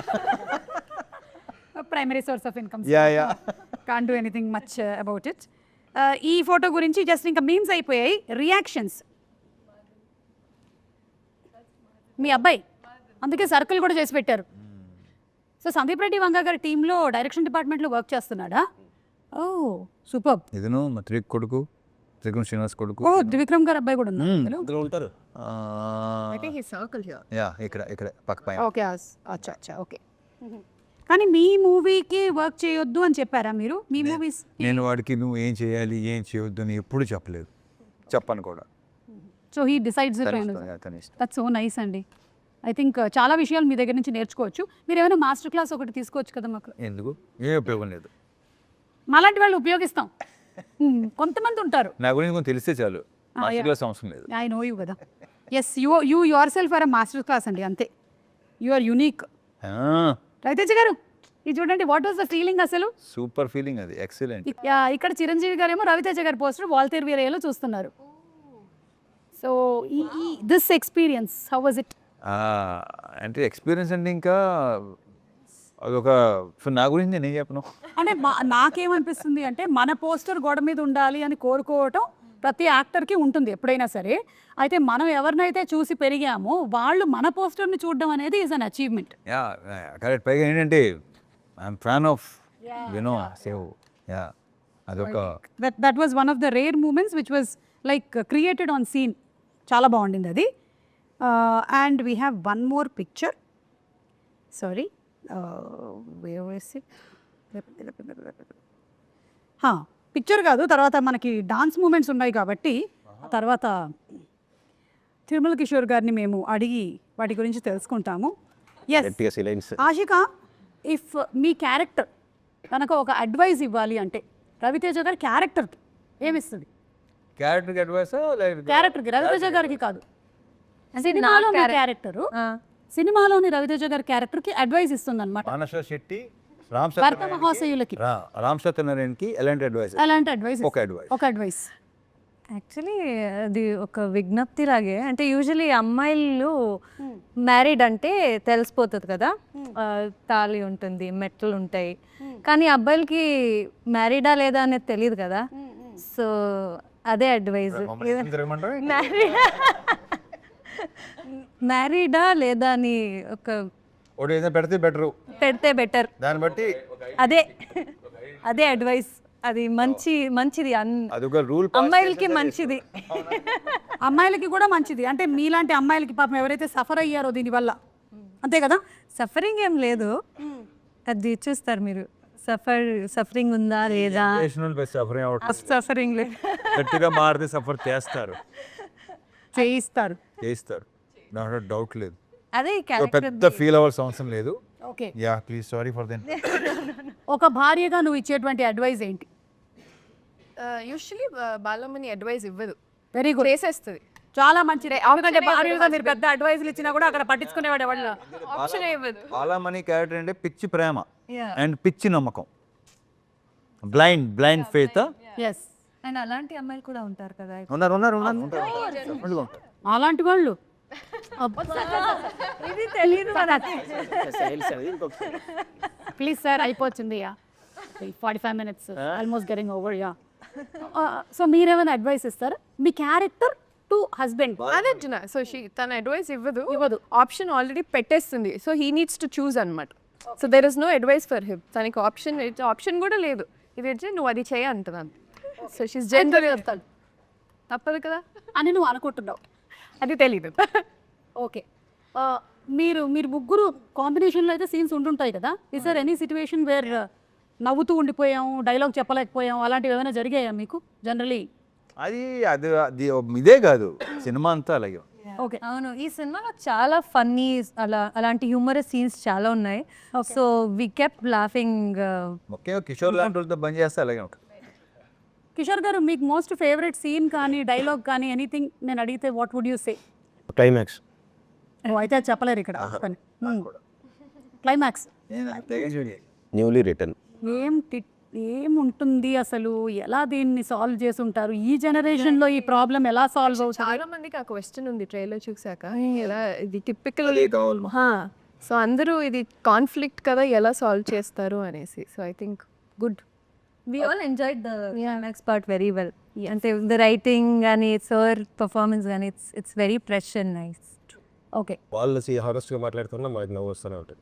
[SPEAKER 1] a primary source of income.
[SPEAKER 2] Yeah
[SPEAKER 1] Can't do anything much about it. ఈ photo గురించి just ఇంకా memes అయిపోయాయి. Reactions మీ అబ్బాయి అందుకే circle కూడా చేసి పెట్టారు. సో సందీప్ రెడ్డి వంగ గారి టీంలో డైరెక్షన్ డిపార్ట్మెంట్లో వర్క్ చేస్తున్నాడా? ఓ సూపర్.
[SPEAKER 2] ఇదను మా కొడుకు త్రిగుణ్ శ్రీనివాస్ కొడుకు.
[SPEAKER 1] ఓ త్రివిక్రమ్ గారు అబ్బాయి కూడా ఉన్నారు.
[SPEAKER 3] అందులో ఉంటారు.
[SPEAKER 2] యా ఇక్కడ పక్క పైన.
[SPEAKER 1] ఓకే అచ్చా ఓకే. కానీ మీ మూవీకి వర్క్ చేయొద్దు అని చెప్పారా మీరు? మీ మూవీస్
[SPEAKER 2] నేను వాడికి నువ్వు ఏం చేయాలి ఏం చేయొద్దు అని ఎప్పుడు చెప్పలేదు, చెప్పను కూడా.
[SPEAKER 1] సో హీ డిసైడ్స్
[SPEAKER 2] తన ఇష్టం.
[SPEAKER 1] దట్స్ సో నైస్ అండి. ఐ థింక్ చాలా విషయాలు మీ దగ్గర నుంచి నేర్చుకోవచ్చు. మీరు ఏమైనా మాస్టర్ క్లాస్ ఒకటి తీసుకోవచ్చు కదా మాకు.
[SPEAKER 2] ఎందుకు, ఏ ఉపయోగం లేదు.
[SPEAKER 1] మాలాంటి వాళ్ళు ఉపయోగిస్తాం. కొంతమంది ఉంటారు.
[SPEAKER 2] నా గురించి కొంచెం తెలిస్తే చాలు, మాస్టర్ క్లాస్ అవసరం లేదు.
[SPEAKER 1] ఐ నో యూ కదా. Yes you yourself are a master class అండి, అంతే. You are unique. Raviteja garu ఇది చూడండి, వాట్ వాస్ ద ఫీలింగ్ అసలు?
[SPEAKER 2] సూపర్ ఫీలింగ్, అది ఎక్సలెంట్.
[SPEAKER 1] ఇక్కడ చిరంజీవి గారేమో రవితేజ గారి పోస్టర్ వాల్తేరు వీరయ్యలో చూస్తున్నారు. So this experience how was it?
[SPEAKER 2] అంటే ఎక్స్పీరియన్స్ అంటే ఇంకా అదొక, నా గురించి నేను ఏం చెప్పను.
[SPEAKER 1] అంటే నాకేమనిపిస్తుంది అంటే మన పోస్టర్ గోడ మీద ఉండాలి అని కోరుకోవటం ప్రతి యాక్టర్కి ఉంటుంది ఎప్పుడైనా సరే. అయితే మనం ఎవరినైతే చూసి పెరిగామో వాళ్ళు మన పోస్టర్ని చూడడం అనేది is an achievement.
[SPEAKER 2] Yeah correct. పైగా ఏంటంటే I'm fan of you know save. Yeah అదొక
[SPEAKER 1] that was one of the rare moments which was like created on scene. చాలా బాగుండింది అది. And we have one more picture. Sorry, picture కాదు, తర్వాత మనకి dance moments ఉన్నాయి కాబట్టి తర్వాత తిరుమల కిషోర్ గారిని మేము అడిగి వాటి గురించి తెలుసుకుంటాము. ఎస్ ఆషిక, ఇఫ్ మీ క్యారెక్టర్ కనుక ఒక అడ్వైస్ ఇవ్వాలి అంటే రవితేజ గారి క్యారెక్టర్కి ఏమిస్తుంది?
[SPEAKER 2] క్యారెక్టర్కి అడ్వైస్,
[SPEAKER 1] క్యారెక్టర్కి, రవితేజ గారికి కాదు, సినిమాలో క్యారెక్టరు, సినిమాలోని రవితేజ గారి క్యారెక్టర్కి అడ్వైస్ ఇస్తుంది అనమాట.
[SPEAKER 2] మానస శెట్టి,
[SPEAKER 1] భర్త మహాశయులకి,
[SPEAKER 2] రామ్ సత్యనారాయణకి ఎలాంటి అడ్వైస్?
[SPEAKER 1] ఎలాంటి అడ్వైస్?
[SPEAKER 2] ఒక అడ్వైస్.
[SPEAKER 4] యాక్చువల్లీ అది ఒక విజ్ఞప్తి లాగే. అంటే యూజువలీ అమ్మాయిలు మ్యారీడ్ అంటే తెలిసిపోతుంది కదా, తాళి ఉంటుంది, మెట్లు ఉంటాయి. కానీ అబ్బాయిలకి మ్యారీడా లేదా అనేది తెలియదు కదా. సో అదే అడ్వైజ్. మ్యారీడా లేదా అని ఒక పెడితే బెటర్,
[SPEAKER 2] దాన్ని బట్టి
[SPEAKER 4] అదే అడ్వైస్. అది మంచిది
[SPEAKER 2] అదొక రూల్.
[SPEAKER 4] అమ్మాయిలకి మంచిది,
[SPEAKER 1] అమ్మాయిలకి కూడా మంచిది. అంటే మీలాంటి అమ్మాయిలకి పాపం ఎవరైతే సఫర్ అయ్యారో దీనివల్ల, అంతే కదా.
[SPEAKER 4] సఫరింగ్ ఏం లేదు, అది చూస్తారు మీరు. సఫరింగ్ ఉందా లేదా? సఫరింగ్ లేదు,
[SPEAKER 2] గట్టిగా మారితే సఫర్ చేస్తారు,
[SPEAKER 1] చేయిస్తారు.
[SPEAKER 2] నాకు డౌట్ లేదు.
[SPEAKER 4] అదే
[SPEAKER 2] పెద్ద ఫీల్ అవ్వాల్సిన అవసరం లేదు.
[SPEAKER 1] Okay,
[SPEAKER 2] yeah please, sorry for then.
[SPEAKER 1] ఒక భార్యగా నువ్వు ఇచ్చేటువంటి అడ్వైస్ ఏంటి?
[SPEAKER 6] యూజువలీ బాలమ్మని అడ్వైస్ ఇవ్వదు,
[SPEAKER 1] వెరీ గుడ్,
[SPEAKER 6] చేసేస్తుంది.
[SPEAKER 1] చాలా మంచిదే. ఎందుకంటే భార్యగా మీరు పెద్ద అడ్వైస్లు ఇచ్చినా కూడా అక్కడ పట్టించుకునేవాడు ఎవరు?
[SPEAKER 6] ఆప్షన్ ఇవ్వదు.
[SPEAKER 2] చాలా మనీ క్యారెక్టర్ అంటే పిచ్చి ప్రేమ అండ్ పిచ్చి నమ్మకం, బ్లైండ్ ఫెయిత్.
[SPEAKER 1] ఎస్,
[SPEAKER 4] అండ్ అలాంటి అమ్మాయిలు కూడా ఉంటారు కదా.
[SPEAKER 2] ఉన్నారు.
[SPEAKER 1] అలాంటి వాళ్ళు
[SPEAKER 4] ఇది తెలియదు.
[SPEAKER 1] ప్లీజ్ సార్, అయిపోతుంది. 45 minutes almost getting over. Yeah, so మీరేమైనా అడ్వైస్ ఇస్తారా మీ క్యారెక్టర్ టు హస్బెండ్?
[SPEAKER 6] అదంటున్నా. సో తన అడ్వైస్ ఇవ్వదు, ఆప్షన్ ఆల్రెడీ పెట్టేస్తుంది. So he needs to choose అనమాట. So there is no advice for him. తనకి ఆప్షన్ కూడా లేదు. ఇది వచ్చి నువ్వు అది చేయ అంటున్నాను. సో షీస్ జెండర్ చెప్తాను, తప్పదు కదా
[SPEAKER 1] అని నువ్వు అనుకుంటున్నావు,
[SPEAKER 6] అది తెలీదు.
[SPEAKER 1] ఓకే, మీరు ముగ్గురు కాంబినేషన్లో అయితే సీన్స్ ఉంటుంటాయి కదా. Is there any situation where నవ్వుతూ ఉండిపోయాం, డైలాగ్ చెప్పలేకపోయాం, అలాంటివి ఏమైనా జరిగాయా మీకు జనరలీ?
[SPEAKER 2] అది ఇదే కాదు, సినిమా అంతా అలాగే.
[SPEAKER 1] ఓకే,
[SPEAKER 4] అవును, ఈ సినిమాలో చాలా ఫన్నీ అలాంటి హ్యూమరస్ సీన్స్ చాలా ఉన్నాయి. So we kept laughing.
[SPEAKER 2] Okay, Kishore లాంటి వాళ్ళతో బంద్ చేస్తే అలాగే ఉంటుంది.
[SPEAKER 1] కిషోర్ గారు, మీకు మోస్ట్ ఫేవరెట్ సీన్ కానీ డైలాగ్ కానీ ఎనీథింగ్ నేను అడిగితే what would you say?
[SPEAKER 3] Climax.
[SPEAKER 1] Oh అయితే అది చెప్పలేరు ఇక్కడ క్లైమాక్స్
[SPEAKER 3] న్యూలీ రిటర్న్.
[SPEAKER 1] ఏముంటుంది అసలు, ఎలా దీన్ని సాల్వ్ చేసి ఉంటారు, ఈ జనరేషన్ లో ఈ ప్రాబ్లం ఎలా సాల్వ్ అవుతుంది?
[SPEAKER 6] చాలా మందికి ఆ క్వశ్చన్ ఉంది ట్రైలర్ చూసాక, ఎలా ఇది టిపికల్. సో అందరూ ఇది కాన్ఫ్లిక్ట్ కదా, ఎలా సాల్వ్ చేస్తారు అనేసి. So I think good.
[SPEAKER 4] We all enjoyed the climax part very well. And the writing and sir performance and it's very fresh and nice.
[SPEAKER 1] Okay
[SPEAKER 9] వాళ్ళు హానెస్ట్గా మాట్లాడుతున్నా మాకు నవ్వు వస్తూనే ఉంటుంది.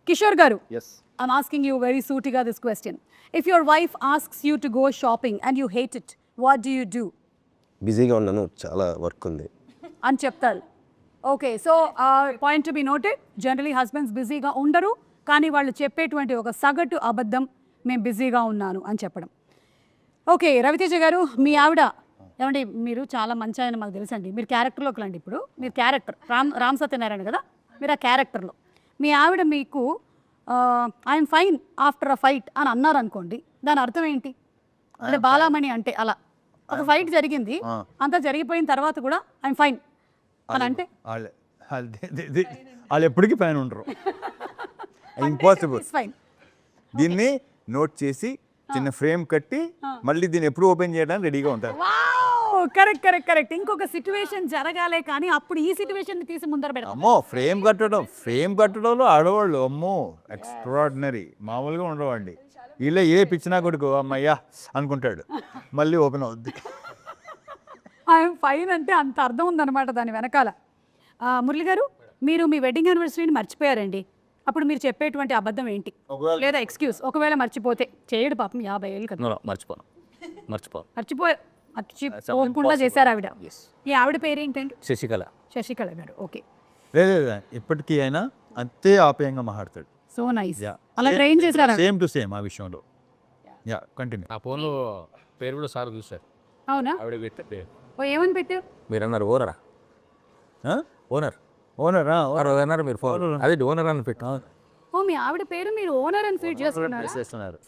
[SPEAKER 1] కిషోర్ గారు,
[SPEAKER 3] yes.
[SPEAKER 1] I'm asking you very sootiga this question. If your wife asks you to go shopping and you hate it, what do you do?
[SPEAKER 3] బిజీగా ఉన్నాను, చాలా వర్క్ ఉంది.
[SPEAKER 1] అని చెప్తారు. Okay, so point to be noted. Generally husbands బిజీగా ఉండరు, కానీ వాళ్ళు చెప్పేటువంటి ఒక సగటు అబద్ధం మేము బిజీగా ఉన్నాను అని చెప్పడం. ఓకే, రవితేజ గారు, మీ ఆవిడ ఏమండి, మీరు చాలా మంచి ఆయన మాకు తెలుసండి, మీరు క్యారెక్టర్లోకి రండి. ఇప్పుడు మీరు క్యారెక్టర్ రామ్ సత్యనారాయణ కదా, మీరు ఆ క్యారెక్టర్లో మీ ఆవిడ మీకు I'm fine after a fight అని అన్నారు అనుకోండి, దాని అర్థం ఏంటి? అంటే బాలామణి అంటే అలా ఒక ఫైట్ జరిగింది, అంతా జరిగిపోయిన తర్వాత కూడా ఐఎమ్ ఫైన్ అని అంటే
[SPEAKER 2] వాళ్ళు ఎప్పటికీ పైన ఉండరు. ఇంపాసిబుల్.
[SPEAKER 1] ఫైన్.
[SPEAKER 2] దీన్ని నోట్ చేసి చిన్న ఫ్రేమ్ కట్టి మళ్ళీ దీన్ని ఎప్పుడు ఓపెన్ చేయడానికి రెడీగా ఉంటారు.
[SPEAKER 1] Correct correct correct. ఇంకొక సిచ్యువేషన్ జరగాలే కానీ అప్పుడు ఈ సిచ్యువేషన్ తీసి ముందర పెడతాం.
[SPEAKER 2] అమ్మో, ఫ్రేమ్ కట్టడంలో ఆడవాళ్ళు అమ్మో ఎక్స్ట్రాడినరీ, మామూలుగా ఉండవండి. వీళ్ళే ఏ పిచ్చినా కొడుకు అమ్మయ్యా అనుకుంటాడు, మళ్ళీ ఓపెన్ అవుద్ది.
[SPEAKER 1] ఐఎమ్ ఫైన్ అంటే అంత అర్థం ఉందన్నమాట దాని వెనకాల. మురళి గారు, మీరు మీ వెడ్డింగ్ యానివర్సరీని మర్చిపోయారండి, అప్పుడు మీరు చెప్పేటువంటి అబద్ధం ఏంటి? లేదా ఎక్స్క్యూజ్, ఒకవేళ మర్చిపోతే చేయడు పాపం, 50 ఏళ్ళు కదా. మర్చిపోకుండా చేశారు ఆవిడ. ఈ ఆవిడ పేరు ఏంటంటే శశికళ గారు. ఓకే,
[SPEAKER 2] లేదు ఇప్పటికీ అయినా అంతే ఆప్యాయంగా మాట్లాడతాడు.
[SPEAKER 1] So nice. అలా ట్రైన్ చేశారా?
[SPEAKER 2] సేమ్ టు సేమ్ ఆ విషయంలో. Yeah, continue.
[SPEAKER 5] ఆ ఫోన్లో పేరు కూడా సార్ చూసారు.
[SPEAKER 1] అవునా?
[SPEAKER 5] ఆవిడ పెట్టే పేరు
[SPEAKER 1] ఓ, ఏమని పెట్టారు?
[SPEAKER 5] మీరు అన్నారు ఓనరా? ఓనర్
[SPEAKER 2] ఓనరా?
[SPEAKER 5] అన్నారు మీరు ఫోన్, అదే ఓనర్ అని పెట్టా.
[SPEAKER 1] ఓ, మీ ఆవిడ పేరు మీరు ఓనర్ అని ఫీడ్ చేస్తున్నారు.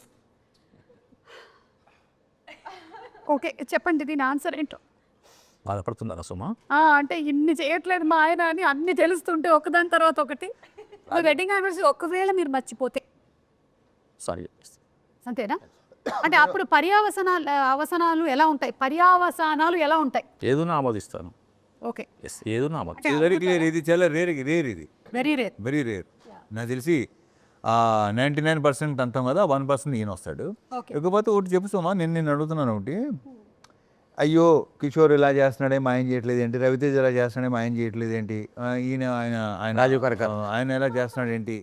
[SPEAKER 1] ఓకే, చెప్పండి దీని ఆన్సర్ ఏంటో.
[SPEAKER 5] బాధపడుతున్నారా సుమా?
[SPEAKER 1] అంటే ఇన్ని చేయట్లేదు మా ఆయన అని అన్ని తెలుస్తుంటే ఒకదాని తర్వాత ఒకటి. వెడ్డింగ్ యానివర్సరీ ఒకవేళ మీరు మర్చిపోతే అంతేనా? అంటే అప్పుడు అవసనాలు ఎలా ఉంటాయి? పర్యావసానాలు ఎలా ఉంటాయి?
[SPEAKER 5] ఏదైనా ఆమోదిస్తాను.
[SPEAKER 1] ఓకే,
[SPEAKER 5] ఏదైనా ఆమోది.
[SPEAKER 2] Very clear. ఇది చాలా రేర్, ఇది
[SPEAKER 1] వెరీ రేర్.
[SPEAKER 2] Very rare. నాకు తెలిసి 99% అంటాం కదా, 1% ఈయన వస్తాడు. ఇకపోతే ఒకటి చెప్పుతామా, నేను అడుగుతున్నాను ఒకటి. అయ్యో కిషోర్ ఇలా చేస్తున్నాడే మా ఆయన చేయట్లేదు ఏంటి, రవితేజ ఇలా చేస్తున్నాడే మా ఆయన చేయట్లేదు ఏంటి, ఆయన రాజీవ్ కనకాల ఆయన ఎలా చేస్తున్నాడు ఏంటి,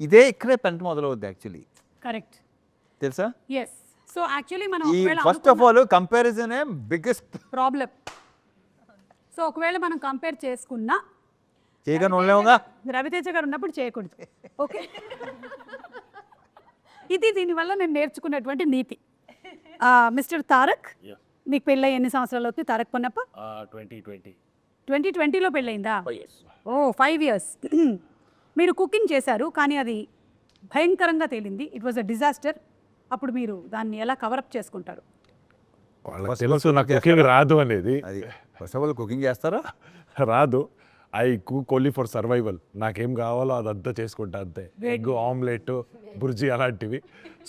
[SPEAKER 2] ఇదే ఇక్కడే పెంట మొదలవుద్ది యాక్చువల్లీ.
[SPEAKER 1] కరెక్ట్,
[SPEAKER 2] తెలుసా?
[SPEAKER 1] ఎస్. సో యాక్చువల్లీ మనం
[SPEAKER 2] ఈ first of all comparison biggest
[SPEAKER 1] problem. So ఒకవేళ మనం కంపేర్ చేసుకున్నా
[SPEAKER 2] చేయగానే ఉండలేముగా,
[SPEAKER 1] రవితేజ గారు ఉన్నప్పుడు చేయకూడదు. ఓకే, ఇది దీనివల్ల నేను నేర్చుకున్నటువంటి నీతి. మిస్టర్ తారక్, మీకు పెళ్ళి ఎన్ని సంవత్సరాలు అవుతుంది తారక్ పొన్నప్ప? 2020లో పెళ్ళయిందా? ఓ, 5 years. మీరు కుకింగ్ చేశారు కానీ అది భయంకరంగా తేలింది, ఇట్ వాజ్ అ డిజాస్టర్. అప్పుడు మీరు దాన్ని ఎలా కవరప్ చేసుకుంటారు?
[SPEAKER 7] వాళ్ళకి తెలుసు నాకు కుకింగ్ రాదు అనేది.
[SPEAKER 2] అది ఫస్ట్ ఆఫ్ ఆల్ కుకింగ్ చేస్తారా?
[SPEAKER 7] రాదు. I cook only for survival. నాకేం కావాలో అదంతా చేసుకుంటా అంతే. ఎగ్ ఆమ్లెట్, బుర్జీ అలాంటివి.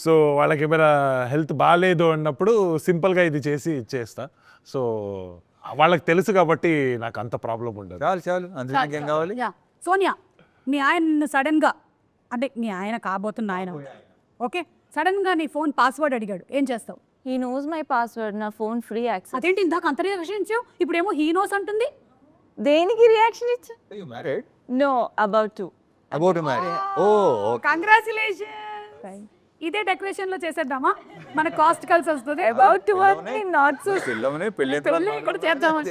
[SPEAKER 7] సో వాళ్ళకి ఏమైనా హెల్త్ బాగాలేదు అన్నప్పుడు సింపుల్గా ఇది చేసి ఇచ్చేస్తా. సో వాళ్ళకి తెలుసు కాబట్టి నాకు అంత ప్రాబ్లం ఉండదు.
[SPEAKER 2] చాలు అందులో ఏం కావాలి?
[SPEAKER 1] సోనియా, మీ ఆయన సడన్గా, అంటే మీ ఆయన కాబోతున్న ఆయన, ఓకే, సడన్గా నీ ఫోన్ పాస్వర్డ్ అడిగాడు, ఏం చేస్తావు?
[SPEAKER 4] He knows my password, నా ఫోన్ ఫ్రీ యాక్సెస్.
[SPEAKER 1] అదేంటి ఇందాక అంత రియాక్షన్ ఇచ్చావు, ఇప్పుడేమో హీ నోస్ అంటుంది?
[SPEAKER 4] దేనికి రియాక్షన్ ఇచ్చా?
[SPEAKER 2] You married?
[SPEAKER 4] No, about to.
[SPEAKER 2] About to marry. Oh, okay.
[SPEAKER 1] Congratulation. ఇదే డెకరేషన్ లో చేసేద్దామా, మన కాస్ట్ కలిసి వస్తుంది.
[SPEAKER 4] అబౌట్ టు అంటే నాట్ సో.
[SPEAKER 2] పెళ్ళి
[SPEAKER 1] కూడా చేద్దామా?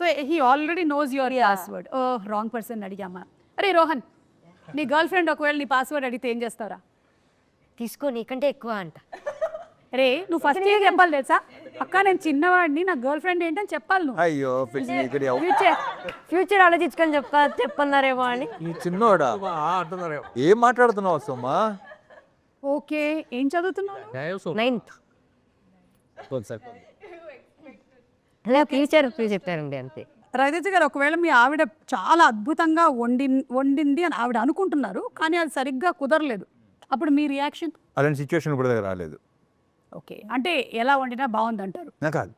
[SPEAKER 1] So he already knows your password. Oh, wrong person అడిగామా. అరే రోహన్, నీ గర్ల్ ఫ్రెండ్ ఒకవేళ నీ పాస్వర్డ్ అడిగితే ఏం చేస్తారా?
[SPEAKER 8] తీసుకో, నీకంటే ఎక్కువ అంట.
[SPEAKER 1] రే, నువ్వు ఫస్ట్ ఏం చెప్పాలి తెలుసా? అక్క నేను చిన్నవాడిని, నా గర్ల్ ఫ్రెండ్ ఏంటని చెప్పాలి నువ్వు.
[SPEAKER 2] అయ్యో
[SPEAKER 8] ఫ్యూచర్ ఆలోచించుకొని చెప్పన్నారేమో అని.
[SPEAKER 2] ఈ చిన్నోడా ఏం మాట్లాడుతున్నావు సోమా?
[SPEAKER 1] ఓకే, ఏం చదువుతున్నావు?
[SPEAKER 8] 9th. అలా ఫ్యూచర్ చెప్పారండి అంతే.
[SPEAKER 1] రవితేజ గారు ఒకవేళ మీ ఆవిడ చాలా అద్భుతంగా వండింది అని ఆవిడ అనుకుంటున్నారు, కానీ అది సరిగ్గా కుదరలేదు, అప్పుడు మీ రియాక్షన్?
[SPEAKER 2] అలాంటి సిచ్యువేషన్ ఇప్పుడు దగ్గర రాలేదు.
[SPEAKER 1] ఓకే, అంటే ఎలా వండినా బాగుంది అంటారు,
[SPEAKER 2] నా కాదు,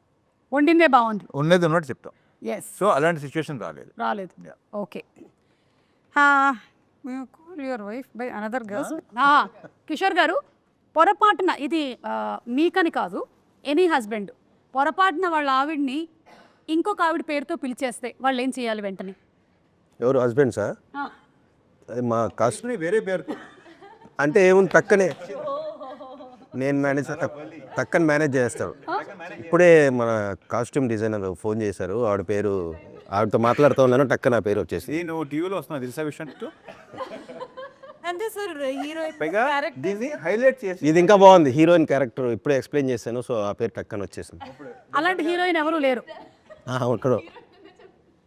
[SPEAKER 1] వండిందే బాగుంది.
[SPEAKER 2] ఉన్నది ఉన్నట్టు చెప్తాం.
[SPEAKER 1] ఎస్,
[SPEAKER 2] సో అలాంటి సిచ్యువేషన్ రాలేదు.
[SPEAKER 1] రాలేదు. Okay, your wife by another girls. Kishore గారు, పొరపాటున ఇది మీకని కాదు, ఎనీ హస్బెండ్ పొరపాటున వాళ్ళ ఆవిడ్ని ఇంకొక ఆవిడ పేరుతో పిలిచేస్తే వాళ్ళు ఏం చేయాలి వెంటనే?
[SPEAKER 3] ఎవరు హస్బెండ్సా? అది మా కాస్ట్
[SPEAKER 2] వేరే పేరు
[SPEAKER 3] అంటే ఏముంది, టక్కనే నేను మేనేజ్ టక్కని మేనేజ్ చేస్తాను. ఇప్పుడే మన కాస్ట్యూమ్ డిజైనర్ ఫోన్ చేశారు, ఆవిడ పేరు, ఆవిడతో మాట్లాడుతూ ఉన్నాను, టక్క నా పేరు వచ్చేసి.
[SPEAKER 2] నువ్వు టీవీలో వస్తున్నావు తెలుసా విషయం?
[SPEAKER 4] అంటే సార్ హీరో
[SPEAKER 2] పైగా దీన్ని హైలైట్ చేసి
[SPEAKER 3] ఇది ఇంకా బాగుంది, హీరోయిన్ క్యారెక్టర్ ఇప్పుడే ఎక్స్ప్లెయిన్ చేశాను, సో ఆ పేరు టక్కని వచ్చేసింది.
[SPEAKER 1] అలాంటి హీరోయిన్ ఎవరు లేరు.
[SPEAKER 3] ఇక్కడ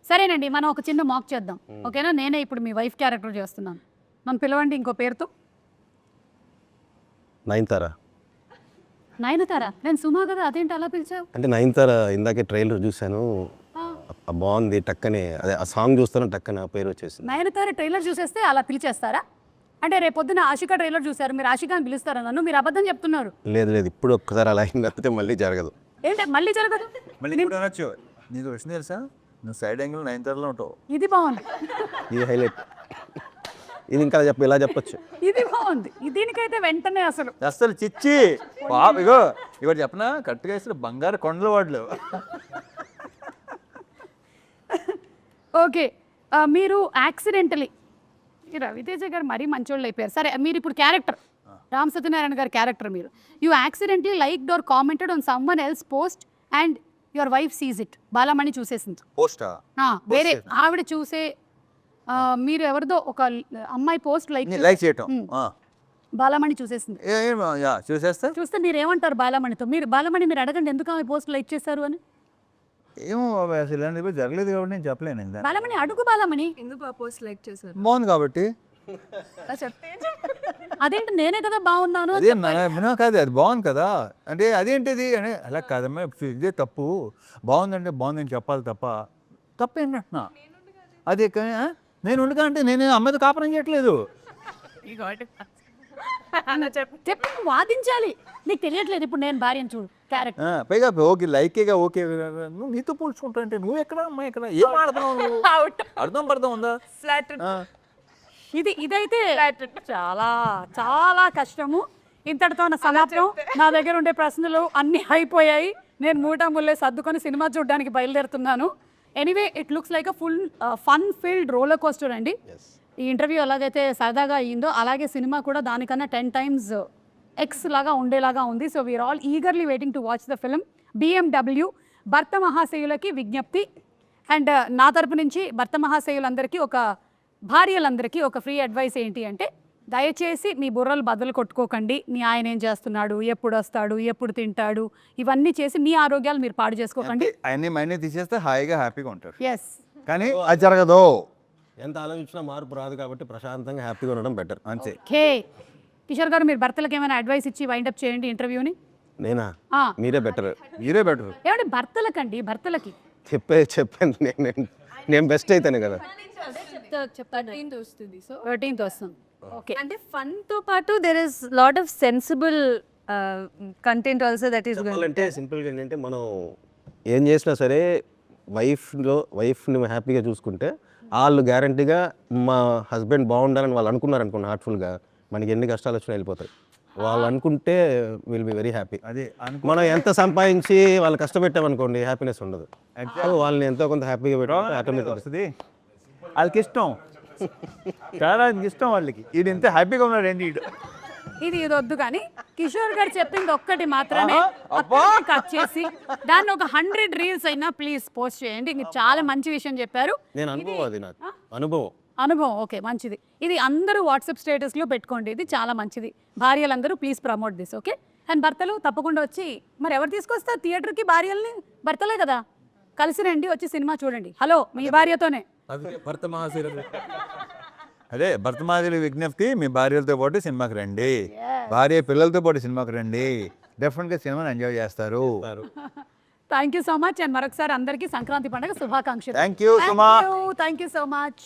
[SPEAKER 1] సరేనండి, మనం ఒక చిన్న మాక్ చేద్దాం, ఓకేనా? నేనే ఇప్పుడు మీ వైఫ్ క్యారెక్టర్ చేస్తున్నాను, నన్ను పిలవండి ఇంకో పేరుతో.
[SPEAKER 3] నయనతార.
[SPEAKER 1] నయనతార? నేను సుమా కదా, అదేంటి అలా పిలిచావు?
[SPEAKER 3] అంటే నయనతార ఇందాకే ట్రైలర్ చూశాను, బాగుంది, టక్కనే అదే ఆ సాంగ్ చూస్తాను, టక్కన ఆ పేరు వచ్చేసింది.
[SPEAKER 1] నయనతార ట్రైలర్ చూసేస్తే అలా పిలిచేస్తారా? అంటే రేపు పొద్దున ఆషికా ట్రైలర్ చూసారు, మీరు ఆషికా అని పిలుస్తారా నన్ను? మీరు అబద్ధం చెప్తున్నారు.
[SPEAKER 3] లేదు లేదు, ఇప్పుడు ఒక్కసారి అలా అయింది, లేకపోతే మళ్ళీ జరగదు.
[SPEAKER 1] ఏంటి మళ్ళీ జరగదు?
[SPEAKER 2] మళ్ళీ ఇప్పుడు అనొచ్చు, నీకు వచ్చింది తెలుసా, నువ్వు సైడ్ యాంగిల్ 9 ఉంటావు.
[SPEAKER 1] ఇది బాగుంది,
[SPEAKER 3] ఇది హైలైట్, ఇది ఇంకా ఇలా చెప్పొచ్చు.
[SPEAKER 1] ఇది బాగుంది, దీనికైతే వెంటనే
[SPEAKER 2] అసలు చిచ్చి పాప, ఇగో ఇవాడు చెప్పనా, కరెక్ట్గా ఇస్తే బంగారు కొండల వాడలేవు.
[SPEAKER 1] ఓకే, మీరు యాక్సిడెంటలీ, రవితేజ గారు మరీ మంచోళ్ళు అయిపోయారు. సరే, మీరు ఇప్పుడు క్యారెక్టర్ రామ్ సత్యనారాయణ గారి క్యారెక్టర్, మీరు you accidentally liked or commented on someone else post and your wife sees it. Balamani చూసేసింది.
[SPEAKER 2] పోస్టా?
[SPEAKER 1] వేరే ఆవిడ చూసే, మీరు ఎవరిదో ఒక అమ్మాయి పోస్ట్ లైక్
[SPEAKER 2] చేయటం
[SPEAKER 1] బాలమణి చూసేసింది. చూస్తే మీరు ఏమంటారు బాలమణితో? బాలమణి మీరు అడగండి, ఎందుకు ఆమె పోస్ట్ లైక్ చేశారు అని.
[SPEAKER 2] ఏమో అసలు ఇలాంటివి జరగలేదు కాబట్టి నేను చెప్పలేను.
[SPEAKER 1] బాలమణి అడుగు, బాలమణి
[SPEAKER 6] ఎందుకు ఆ పోస్ట్ లైక్ చేశారు?
[SPEAKER 2] బాగుంది కాబట్టి.
[SPEAKER 1] అదేంటి, నేనే కదా బాగున్నాను.
[SPEAKER 2] అదే కాదు, అది బాగుంది కదా అంటే అదేంటిది అని. అలా కాదమ్మా, ఇదే తప్పు, బాగుందంటే బాగుందని చెప్పాలి తప్ప తప్పేంటంటున్నా. అదే కానీ నేను ఉండగా అంటే నేను అమ్మాయితో కాపురం చేయట్లేదు.
[SPEAKER 1] చెప్పి వాదించాలి, నీకు తెలియట్లేదు. ఇప్పుడు నేను భార్యను చూడు క్యారెక్టర్.
[SPEAKER 2] పైగా ఓకే లైకేగా ఓకే, నువ్వు నీతో పోల్చుకుంటా అంటే నువ్వు ఎక్కడ అమ్మాయి ఎక్కడ, ఏం ఆడుతున్నావు, అర్థం పడతాం ఉందా?
[SPEAKER 1] ఇదైతే చాలా చాలా కష్టము. ఇంతటితో నా సమాప్తం. నా దగ్గర ఉండే ప్రశ్నలు అన్నీ అయిపోయాయి. నేను మూటాముల్లే సర్దుకొని సినిమా చూడడానికి బయలుదేరుతున్నాను. Anyway, it looks like a full fun field roller coaster అండి. ఈ ఇంటర్వ్యూ ఎలాగైతే సరదాగా అయ్యిందో అలాగే సినిమా కూడా దానికన్నా 10 times ఎక్స్ లాగా ఉండేలాగా ఉంది. So we are all eagerly waiting to watch the film. BMW భర్త మహాశయులకి విజ్ఞప్తి, అండ్ నా తరపు నుంచి భర్త మహాశయులందరికీ, భార్యలందరికీ ఒక ఫ్రీ అడ్వైస్ ఏంటి అంటే, దయచేసి మీ బుర్రలు బదులు కొట్టుకోకండి. మీ ఆయన ఏం చేస్తున్నాడు, ఎప్పుడు వస్తాడు, ఎప్పుడు తింటాడు, ఇవన్నీ చేసి మీ ఆరోగ్యాలు మీరు పాడు చేసుకోకండి.
[SPEAKER 2] అన్ని మైండ్ తీసేస్తే హాయిగా హ్యాపీగా ఉంటారు.
[SPEAKER 1] ఎస్,
[SPEAKER 2] కానీ అది జరగదు.
[SPEAKER 3] ఎంత ఆలోచించినా మార్పు రాదు కాబట్టి ప్రశాంతంగా హ్యాపీగా ఉండడం బెటర్ అంతే.
[SPEAKER 1] ఓకే, కిషోర్ గారు, మీరు భర్తలకు ఏమైనా అడ్వైస్ ఇచ్చి వైండప్ చేయండి ఇంటర్వ్యూని.
[SPEAKER 3] నేనా? మీరే బెటర్.
[SPEAKER 1] ఏమంటే భర్తలకండి, భర్తలకి
[SPEAKER 3] చెప్పాను నేను బెస్ట్ అయితేనే కదా.
[SPEAKER 1] 13th వస్తుంది. ఓకే,
[SPEAKER 4] అంటే ఫన్ తో పాటు there is lot of sensible content also that is going.
[SPEAKER 3] అంటే సింపుల్గా ఏంటంటే, మనం ఏం చేసినా సరే వైఫ్ని హ్యాపీగా చూసుకుంటే వాళ్ళు గ్యారంటీగా మా హస్బెండ్ బాగుండాలని వాళ్ళు అనుకున్నారనుకోండి, హార్ట్ఫుల్గా, మనకి ఎన్ని కష్టాలు వచ్చినా వెళ్ళిపోతాయి. వాళ్ళు అనుకుంటే విల్ బి వెరీ హ్యాపీ.
[SPEAKER 2] అదే
[SPEAKER 3] మనం ఎంత సంపాదించి వాళ్ళు కష్టపెట్టామనుకోండి, హ్యాపీనెస్ ఉండదు. వాళ్ళని ఎంతో కొంత హ్యాపీగా పెట్టాలి, ఆటోమేటిక్
[SPEAKER 2] వస్తుంది. వాళ్ళకి ఇష్టం, చాలా ఇష్టం వాళ్ళకి. వీడు ఎంత హ్యాపీగా ఉన్నాడు ఏంటి వీడు.
[SPEAKER 1] ఇది వద్దు కానీ కిషోర్ గారు చెప్పింది ఒక్కటి మాత్రమే కట్ చేసి దాన్ని ఒక 100 reels అయినా ప్లీజ్ పోస్ట్ చేయండి. మీరు చాలా మంచి విషయం చెప్పారు.
[SPEAKER 3] నేను అనుభవం, అది నాకు అనుభవం.
[SPEAKER 1] ఓకే, మంచిది. ఇది అందరూ వాట్సాప్ స్టేటస్లో పెట్టుకోండి, ఇది చాలా మంచిది. భార్యలందరూ please promote this. Okay, and భర్తలు తప్పకుండా వచ్చి, మరి ఎవరు తీసుకొస్తారు థియేటర్కి భార్యల్ని? భర్తలే కదా, కలిసి రండి, వచ్చి సినిమా చూడండి. హలో, మీ భార్యతోనే.
[SPEAKER 2] అదే భర్త మాదిరి విజ్ఞప్తి, మీ భార్యలతో పాటు సినిమాకి రండి, భార్య పిల్లలతో పాటు సినిమాకి రండి, డెఫినెట్గా సినిమాని ఎంజాయ్ చేస్తారు.
[SPEAKER 1] Thank you so much and మరొకసారి అందరికీ సంక్రాంతి పండుగ శుభాకాంక్షలు.
[SPEAKER 2] Thank you Suma.
[SPEAKER 1] Thank you so much.